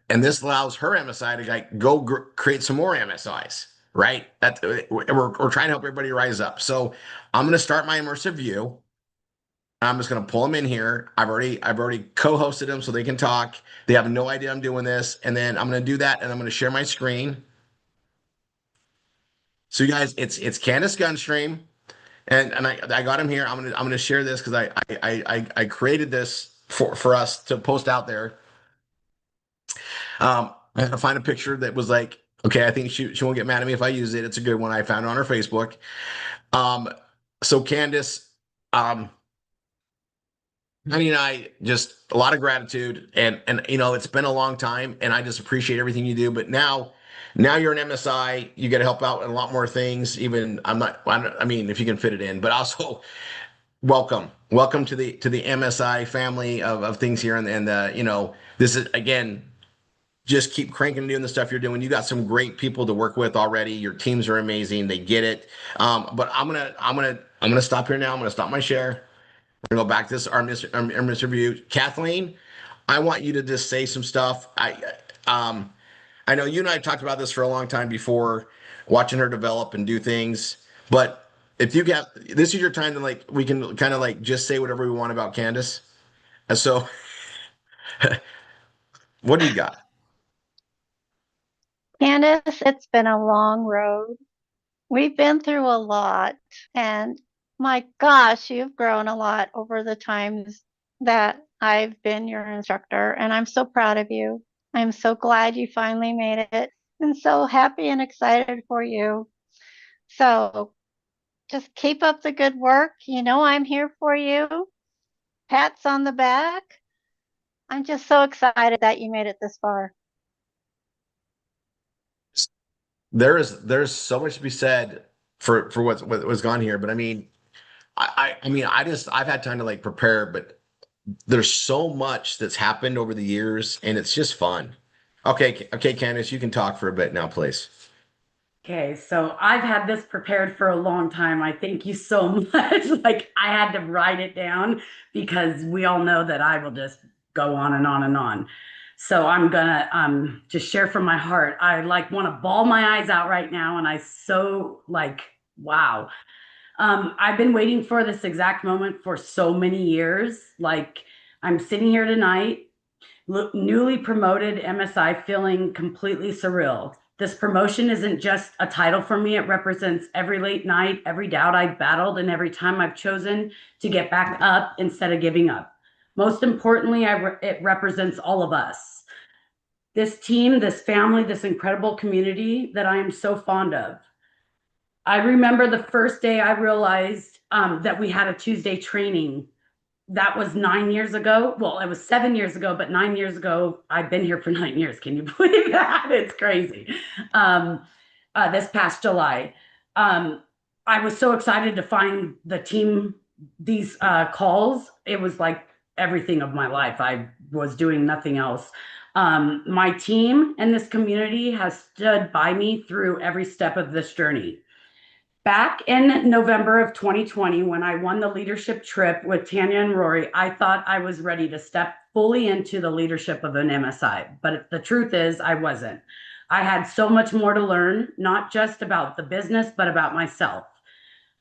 this allows her MSI to like go create some more MSIs, right? We're trying to help everybody rise up. So I'm going to start my immersive view. I'm just going to pull them in here. I've already co-hosted them so they can talk. They have no idea I'm doing this, and then I'm going to do that, and I'm going to share my screen. So you guys, it's Candace Gunstream. And I got him here. I'm gonna share this because I created this for us to post out there. I had to find a picture that was like, okay, I think she won't get mad at me if I use it. It's a good one. I found it on her Facebook. Um, so Candace, honey and I just a lot of gratitude, and you know it's been a long time, and I just appreciate everything you do. But now you're an MSI, you got to help out in a lot more things. Even I mean, if you can fit it in, but also welcome to the MSI family of things here, and you know this is again. Just keep cranking and doing the stuff you're doing. You got some great people to work with already. Your teams are amazing. They get it. But I'm gonna stop here now. I'm gonna stop my share. We're gonna go back to this our Mr. Review. Kathleen, I want you to just say some stuff. I know you and I have talked about this for a long time before, watching her develop and do things. But if you got this is your time to like we can kind of like just say whatever we want about Candace. And so, what do you got? Candace, it's been a long road. We've been through a lot, and my gosh, you've grown a lot over the times that I've been your instructor, and I'm so proud of you. I'm so glad you finally made it, and so happy and excited for you. So just keep up the good work. You know I'm here for you. Pats on the back. I'm just so excited that you made it this far. There's so much to be said for what's gone here, but I mean, I mean, I've had time to like prepare, but there's so much that's happened over the years, and it's just fun. Okay, Candace, you can talk for a bit now, please. Okay, so I've had this prepared for a long time. I thank you so much. Like I had to write it down because we all know that I will just go on and on and on. So I'm gonna just share from my heart. I like want to bawl my eyes out right now, and I so like wow. I've been waiting for this exact moment for so many years. Like I'm sitting here tonight, newly promoted MSI, feeling completely surreal. This promotion isn't just a title for me. It represents every late night, every doubt I've battled, and every time I've chosen to get back up instead of giving up. Most importantly, it represents all of us. This team, this family, this incredible community that I am so fond of. I remember the first day I realized that we had a Tuesday training. That was 9 years ago. Well, it was 7 years ago, but 9 years ago, I've been here for 9 years. Can you believe that? It's crazy. This past July, I was so excited to find the team, these calls. It was like everything of my life. I was doing nothing else. My team and this community has stood by me through every step of this journey. Back in November of 2020, when I won the leadership trip with Tanya and Rory, I thought I was ready to step fully into the leadership of an MSI. But the truth is, I wasn't. I had so much more to learn, not just about the business, but about myself.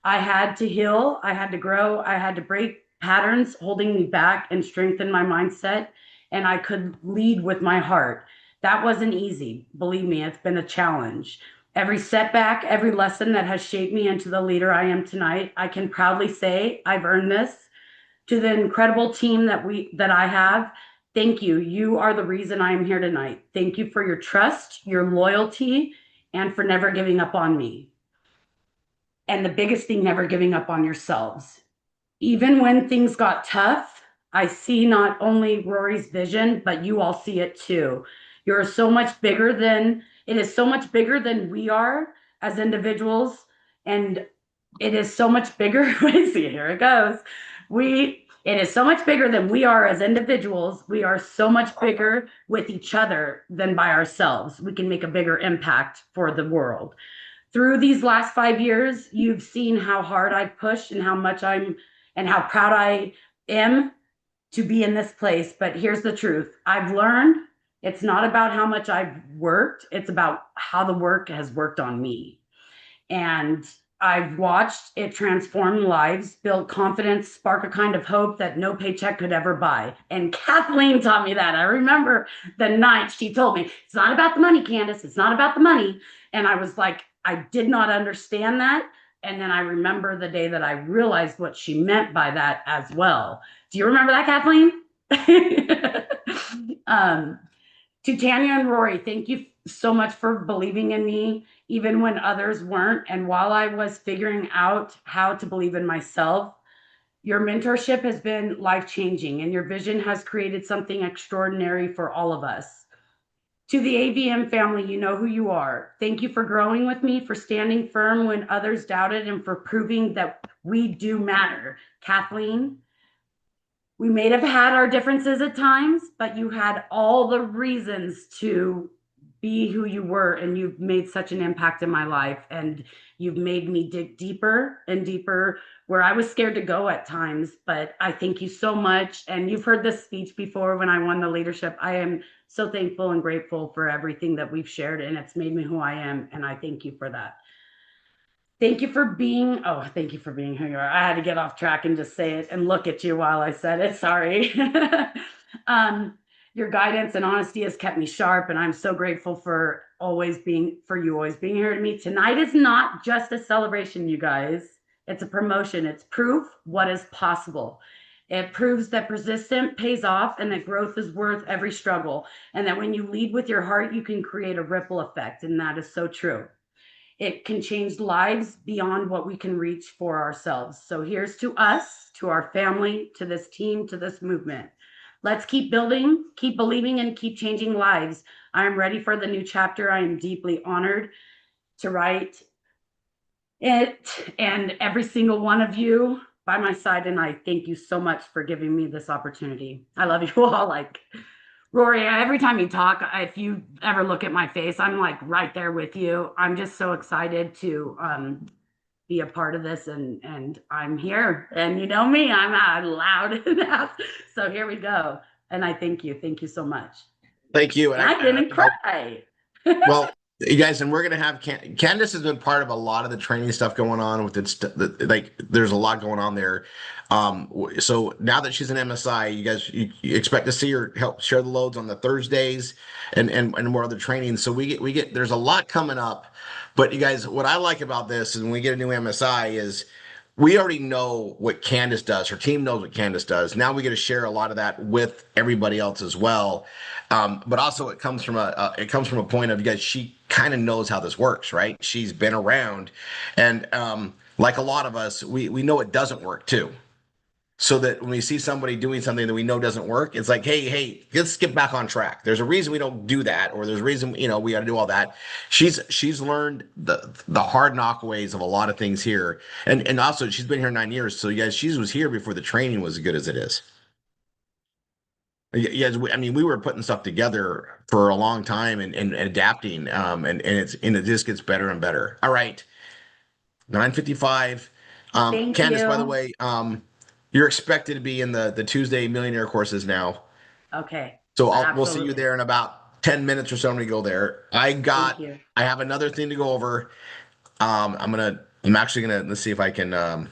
I had to heal, I had to grow, I had to break patterns holding me back and strengthen my mindset, and I could lead with my heart. That wasn't easy. Believe me, it's been a challenge. Every setback, every lesson that has shaped me into the leader I am tonight, I can proudly say I've earned this. To the incredible team that I have, thank you. You are the reason I am here tonight. Thank you for your trust, your loyalty, and for never giving up on me. And the biggest thing, never giving up on yourselves. Even when things got tough, I see not only Rory's vision, but you all see it too. You're so much bigger than, it is so much bigger than we are as individuals. And it is so much bigger. I see, here it goes. It is so much bigger than we are as individuals. We are so much bigger with each other than by ourselves. We can make a bigger impact for the world. Through these last 5 years, you've seen how hard I've pushed and how much and how proud I am to be in this place. But here's the truth. I've learned it's not about how much I've worked. It's about how the work has worked on me. And I've watched it transform lives, build confidence, spark a kind of hope that no paycheck could ever buy. And Kathleen taught me that. I remember the night she told me, it's not about the money, Candace. It's not about the money. And I was like, I did not understand that. And then I remember the day that I realized what she meant by that as well. Do you remember that, Kathleen? To Tanya and Rory, thank you so much for believing in me, even when others weren't. And while I was figuring out how to believe in myself, your mentorship has been life changing, and your vision has created something extraordinary for all of us. To the AVM family, you know who you are. Thank you for growing with me, for standing firm when others doubted, and for proving that we do matter. Kathleen, we may have had our differences at times, but you had all the reasons to be who you were, and you've made such an impact in my life, and you've made me dig deeper and deeper where I was scared to go at times. But I thank you so much. And you've heard this speech before when I won the leadership. I am so thankful and grateful for everything that we've shared, and it's made me who I am, and I thank you for that. Thank you for being who you are. I had to get off track and just say it and look at you while I said it. Sorry. Your guidance and honesty has kept me sharp, and I'm so grateful for you always being here to me. Tonight is not just a celebration, you guys. It's a promotion. It's proof what is possible. It proves that persistence pays off, and that growth is worth every struggle, and that when you lead with your heart, you can create a ripple effect, and that is so true. It can change lives beyond what we can reach for ourselves. So here's to us, to our family, to this team, to this movement. Let's keep building, keep believing, and keep changing lives. I am ready for the new chapter. I am deeply honored to write it, and every single one of you by my side. And I thank you so much for giving me this opportunity. I love you all. Like Rory, every time you talk, if you ever look at my face, I'm like right there with you. I'm just so excited to be a part of this, and I'm here. And you know me, I'm loud enough. So here we go. And I thank you. Thank you so much. Thank you. And I didn't cry. Well, you guys, and we're gonna have Candace has been part of a lot of the training stuff going on with it. Like, there's a lot going on there. So now that she's an MSI, you guys you expect to see her help share the loads on the Thursdays and more other training. So we get there's a lot coming up. But you guys, what I like about this is when we get a new MSI is we already know what Candace does. Her team knows what Candace does. Now we get to share a lot of that with everybody else as well. But also it comes from a point of, you guys, she kind of knows how this works, right? She's been around, and like a lot of us, we know it doesn't work too. So that when we see somebody doing something that we know doesn't work, it's like, hey, let's get back on track. There's a reason we don't do that, or there's a reason, we got to do all that. She's learned the hard knock ways of a lot of things here, and also she's been here 9 years. So you guys, she was here before the training was as good as it is. Yes, I mean, we were putting stuff together for a long time and adapting, and it just gets better and better. All right, 9:55. Thank Candace, by the you. way, you're expected to be in the Tuesday millionaire courses now. Okay. So we'll see you Absolutely. there in about 10 minutes or so when we go there. Thank you. I have another thing to go over. I'm actually gonna, let's see if I can, let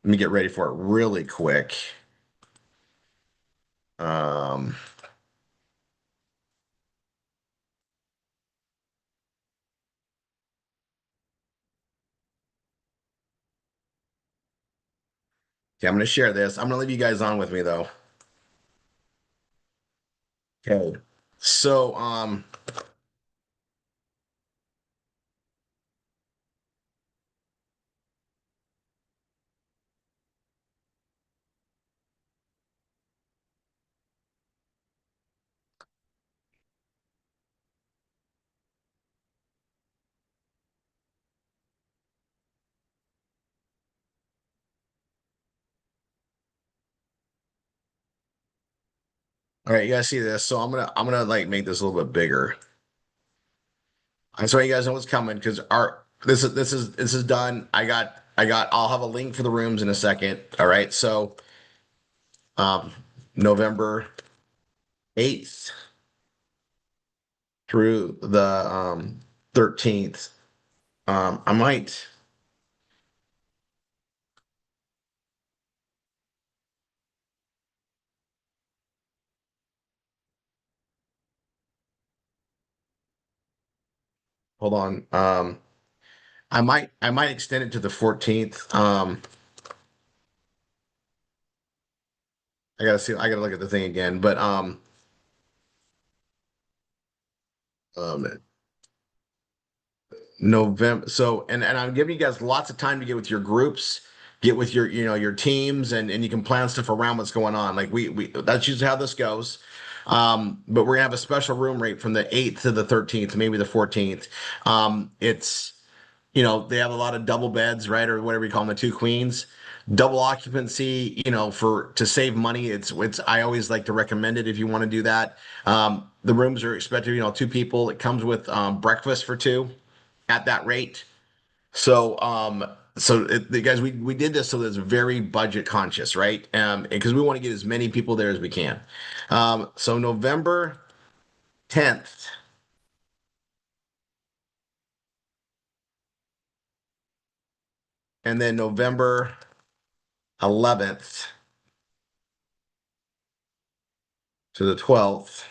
me get ready for it really quick. Um, okay, I'm gonna share this. I'm gonna leave you guys on with me though. Okay. So, all right, you guys see this? So I'm gonna like make this a little bit bigger. I so you guys know what's coming because our this is done. I'll have a link for the rooms in a second. All right. So um, November 8th through the 13th. I might. Hold on. I might extend it to the 14th. I gotta see. I gotta look at the thing again. But um, November. So, and I'm giving you guys lots of time to get with your groups, get with your, your teams, and you can plan stuff around what's going on. Like we that's usually how this goes. But we're gonna have a special room rate from the 8th to the 13th, maybe the 14th. It's, they have a lot of double beds, right? Or whatever you call them, the two queens. Double occupancy, for to save money. It's I always like to recommend it if you want to do that. The rooms are expected, two people. It comes with breakfast for two at that rate. So, guys, we did this so that it's very budget conscious, right? Because we want to get as many people there as we can. So November 10th, and then November 11th to the 12th.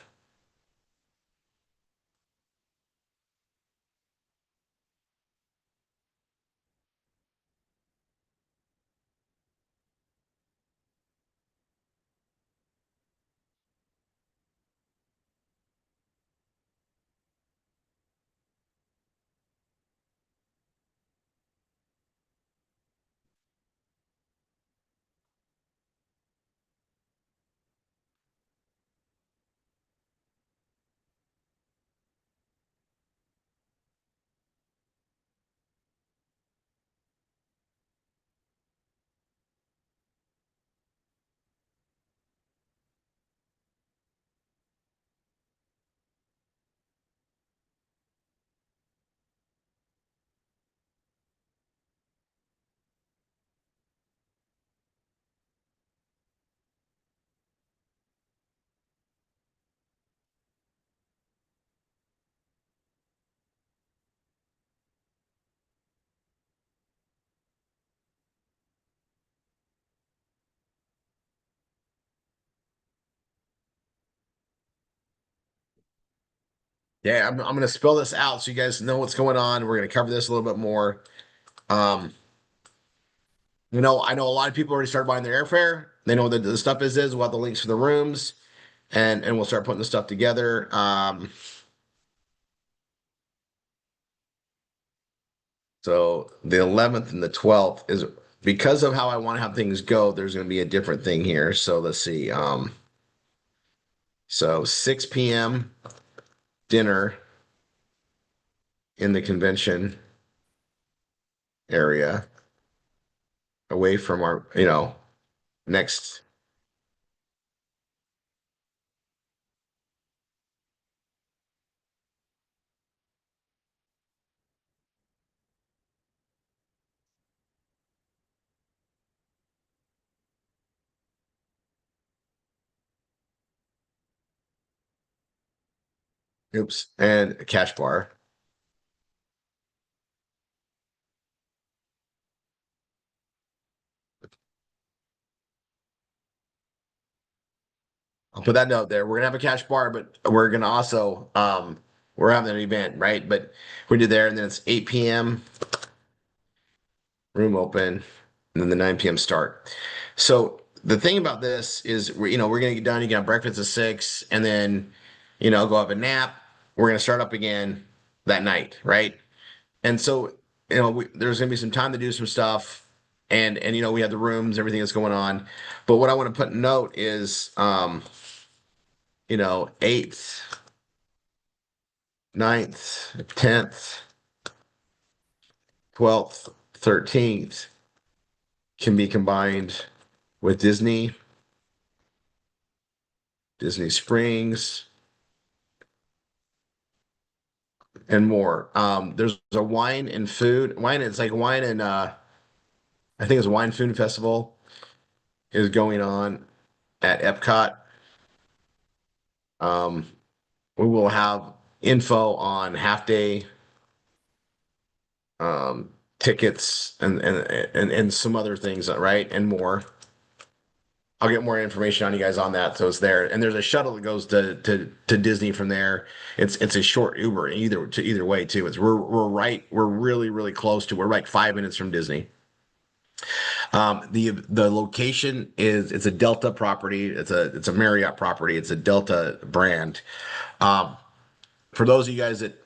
Yeah, I'm going to spell this out so you guys know what's going on. We're going to cover this a little bit more. Um, I know a lot of people already started buying their airfare. They know what the stuff is. We'll have the links for the rooms, and we'll start putting the stuff together. So the 11th and the 12th is because of how I want to have things go. There's going to be a different thing here. So let's see. So 6 p.m. dinner in the convention area, away from our, next. Oops, and a cash bar. I'll put that note there. We're gonna have a cash bar, but we're gonna also we're having an event, right? But we do there, and then it's 8 p.m. room open, and then the 9 p.m. start. So the thing about this is we're gonna get done. You can have breakfast at 6, and then go have a nap. We're gonna start up again that night, right? And so there's gonna be some time to do some stuff, and we have the rooms, everything that's going on. But what I want to put note is 8th, 9th, 10th, 12th, 13th can be combined with Disney Springs, and more. There's a wine, it's like wine and I think it's a wine food festival is going on. at Epcot. Um, we will have info on half day tickets and some other things, right? And more. I'll get more information on you guys on that. So it's there. And there's a shuttle that goes to Disney from there. It's a short Uber either way too. We're really close to we're like 5 minutes from Disney. The location it's a Delta property. It's a Marriott property. It's a Delta brand. Um, for those of you guys that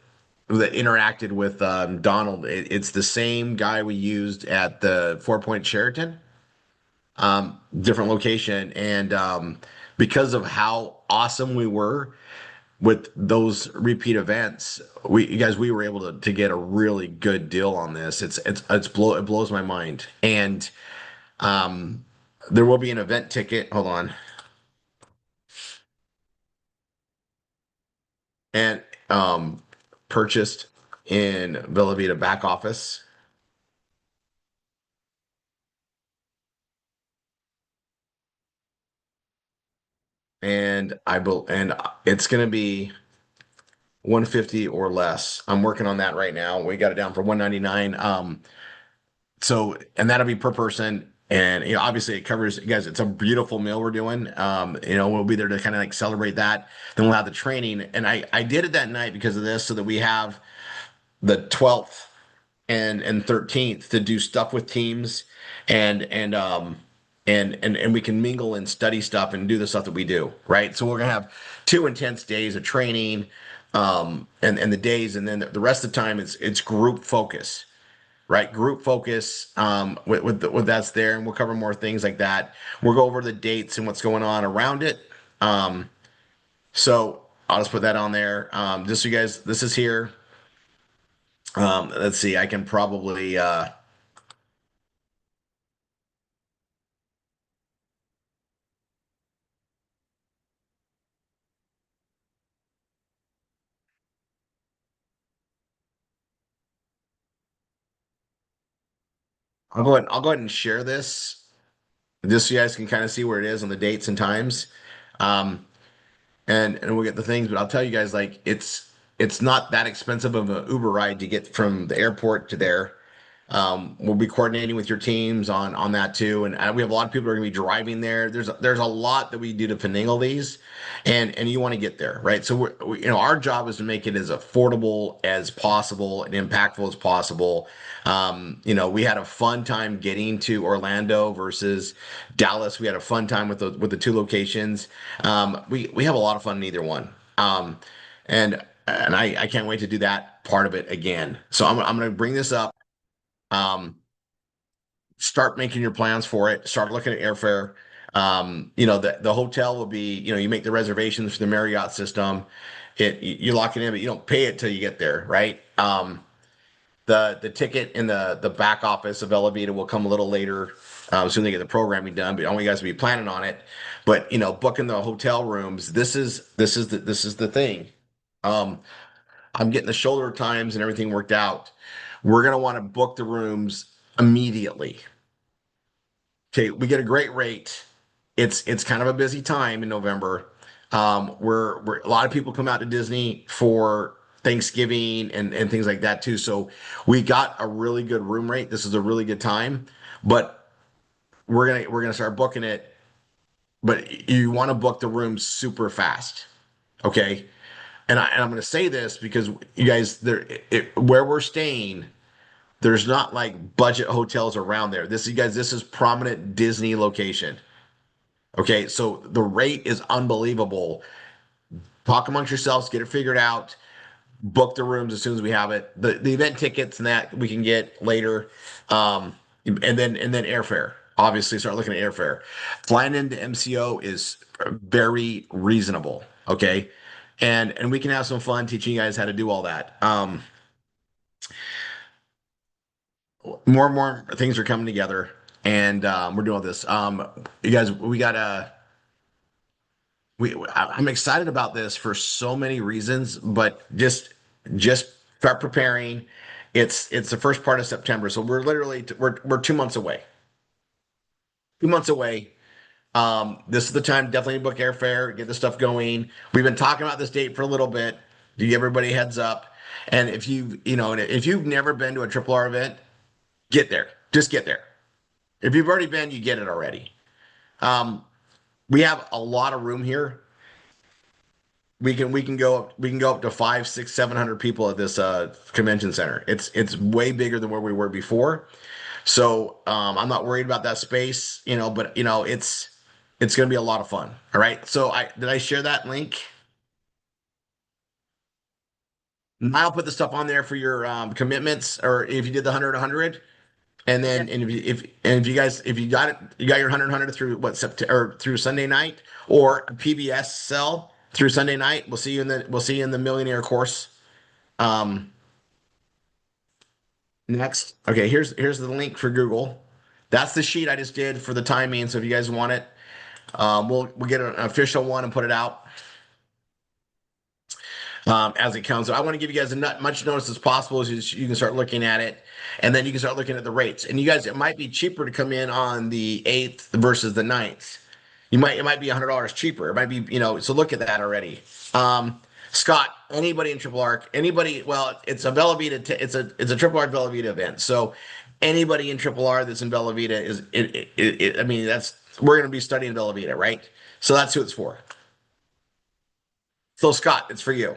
interacted with Donald, it's the same guy we used at the Four Point Sheraton, different location, and because of how awesome we were with those repeat events, we were able to get a really good deal on this. It blows my mind, and um, there will be an event ticket. Hold on. And purchased in Villa Vita back office. And it's going to be 150 or less. I'm working on that right now. We got it down for 199. So and that'll be per person. And obviously it covers, guys, it's a beautiful meal we're doing. We'll be there to kind of like celebrate that. Then we'll have the training. And I did it that night because of this, so that we have the 12th and 13th to do stuff with teams and and um and we can mingle and study stuff and do the stuff that we do, right? So we're gonna have 2 intense days of training, and the days, and then the rest of the time it's group focus, right? Group focus, with that's there, and we'll cover more things like that. We'll go over the dates and what's going on around it. So I'll just put that on there, just so you guys, this is here. Let's see, I can probably I'll go ahead and share this just so you guys can kind of see where it is on the dates and times. Um, and we'll get the things, but I'll tell you guys, like, it's not that expensive of an Uber ride to get from the airport to there. We'll be coordinating with your teams on that too, and we have a lot of people who are going to be driving there. There's a lot that we do to finagle these, and you want to get there, right? So our job is to make it as affordable as possible and impactful as possible. We had a fun time getting to Orlando versus Dallas. We had a fun time with the two locations. We have a lot of fun in either one. And I can't wait to do that part of it again. So I'm going to bring this up. Um, Start making your plans for it. Start looking at airfare. The hotel will be, you make the reservations for the Marriott system. You lock it in, but you don't pay it till you get there, right? The ticket in the back office of Elevita will come a little later, as soon as they get the programming done. But I want you guys to be planning on it. But booking the hotel rooms. This is the thing. Um, I'm getting the shoulder times and everything worked out. We're gonna want to book the rooms immediately. Okay, we get a great rate. It's kind of a busy time in November. We're a lot of people come out to Disney for Thanksgiving and things like that too. So we got a really good room rate. This is a really good time, but we're gonna start booking it. But you want to book the rooms super fast, okay? And I'm going to say this because you guys, where we're staying, there's not like budget hotels around there. This is prominent Disney location. Okay, so the rate is unbelievable. Talk amongst yourselves, get it figured out, book the rooms as soon as we have it. The event tickets and that we can get later. And then airfare. Obviously, start looking at airfare. Flying into MCO is very reasonable. Okay. And we can have some fun teaching you guys how to do all that. More and more things are coming together, and we're doing all this. You guys, I'm excited about this for so many reasons, but just start preparing. It's the first part of September, so we're literally we're 2 months away. 2 months away. This is the time, definitely book airfare, get this stuff going. We've been talking about this date for a little bit to give everybody a heads up. And if if you've never been to a Triple R event, get there. Just get there. If you've already been, you get it already. Um, we have a lot of room here. We can go up to 5, 6, 700 people at this convention center. It's way bigger than where we were before. So I'm not worried about that space, but it's gonna be a lot of fun. All right. So I share that link? I'll put the stuff on there for your commitments, or if you did the 100, and then and if you guys if you got it, you got your 100 through what September or through Sunday night, or PBS sell through Sunday night. We'll see you in the millionaire course. Um, next, okay. Here's the link for Google. That's the sheet I just did for the timing. So if you guys want it, we'll get an official one and put it out as it comes. So I want to give you guys much notice as possible, so you can start looking at it, and then you can start looking at the rates. And you guys, it might be cheaper to come in on the 8th versus the 9th. It might be $100 cheaper. It might be, so look at that already. Scott, anybody in Triple Arc, anybody, well, it's a Bella Vita, it's a Triple Arc Bella Vita event. So anybody in Triple R that's in Bella Vita I mean, we're going to be studying Bella Vita, right? So that's who it's for. So Scott, it's for you.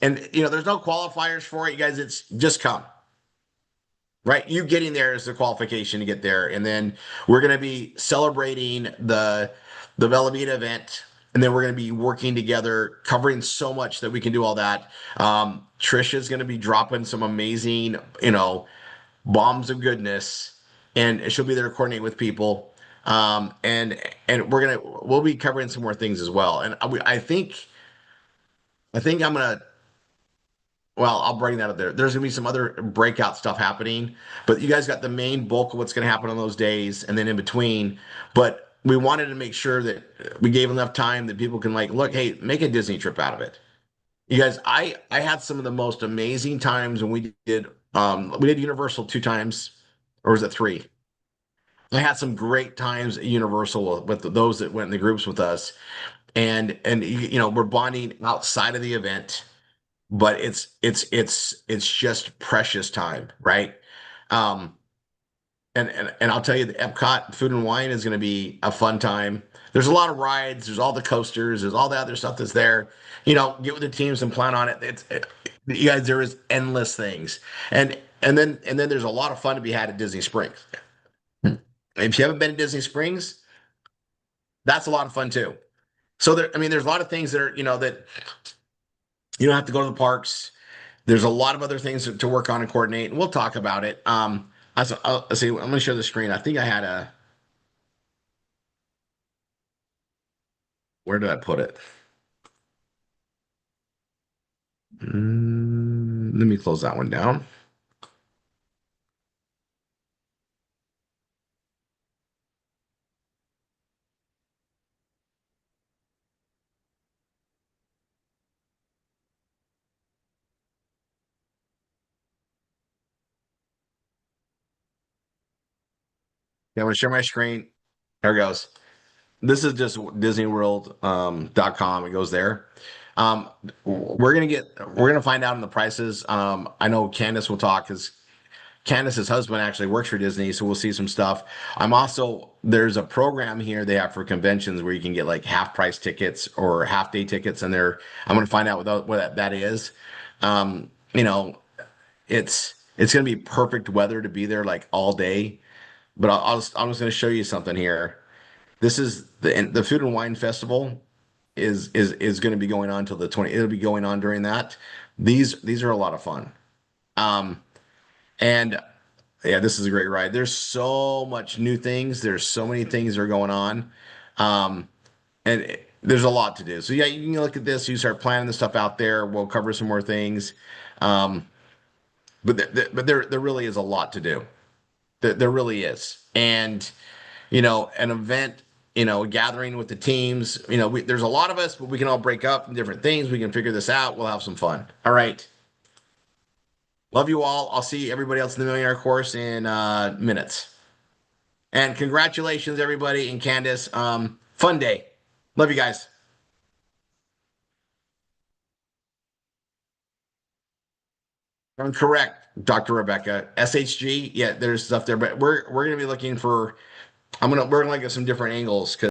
And there's no qualifiers for it, you guys. It's just come. Right, you getting there is the qualification to get there, and then we're going to be celebrating the Velveeta event, and then we're going to be working together, covering so much that we can do all that. Trisha's going to be dropping some amazing, bombs of goodness, and she'll be there to coordinate with people. And we'll be covering some more things as well. And I think I'm gonna well, I'll bring that up there. There's gonna be some other breakout stuff happening, but you guys got the main bulk of what's gonna happen on those days, and then in between. But we wanted to make sure that we gave enough time that people can look, hey, make a Disney trip out of it. You guys, I had some of the most amazing times when we did Universal 2 times, or was it 3? I had some great times at Universal with those that went in the groups with us, and we're bonding outside of the event, but it's just precious time, right? Um, and I'll tell you, the Epcot Food and Wine is going to be a fun time. There's a lot of rides. There's all the coasters. There's all the other stuff that's there. Get with the teams and plan on it. You guys, there is endless things, and then there's a lot of fun to be had at Disney Springs. If you haven't been to Disney Springs, that's a lot of fun too. So there's a lot of things that are that you don't have to go to the parks. There's a lot of other things to work on and coordinate, and we'll talk about it. Let's see. I'm going to share the screen. I think I had where did I put it? Let me close that one down. Yeah, I'm going to share my screen. There it goes. This is just DisneyWorld.com. It goes there. Um, we're gonna find out in the prices. I know Candace will talk because Candace's husband actually works for Disney, so we'll see some stuff. There's a program here they have for conventions where you can get half price tickets or half day tickets, and I'm going to find out what that is. Um, you know, it's going to be perfect weather to be there all day. But I'm just going to show you something here. This is the Food and Wine Festival is going to be going on till the 20. It'll be going on during that. These are a lot of fun. Um, and yeah, this is a great ride. There's so much new things. There's so many things that are going on. There's a lot to do. So yeah, you can look at this. You start planning the stuff out there. We'll cover some more things. Um, but there really is a lot to do. There really is. And an event, a gathering with the teams. There's a lot of us, but we can all break up in different things. We can figure this out. We'll have some fun. All right. Love you all. I'll see everybody else in the Millionaire course in minutes. And congratulations, everybody, and Candace. Fun day. Love you guys. I'm correct, Dr. Rebecca. SHG, yeah, there's stuff there, but we're gonna be looking for. We're gonna look at some different angles because.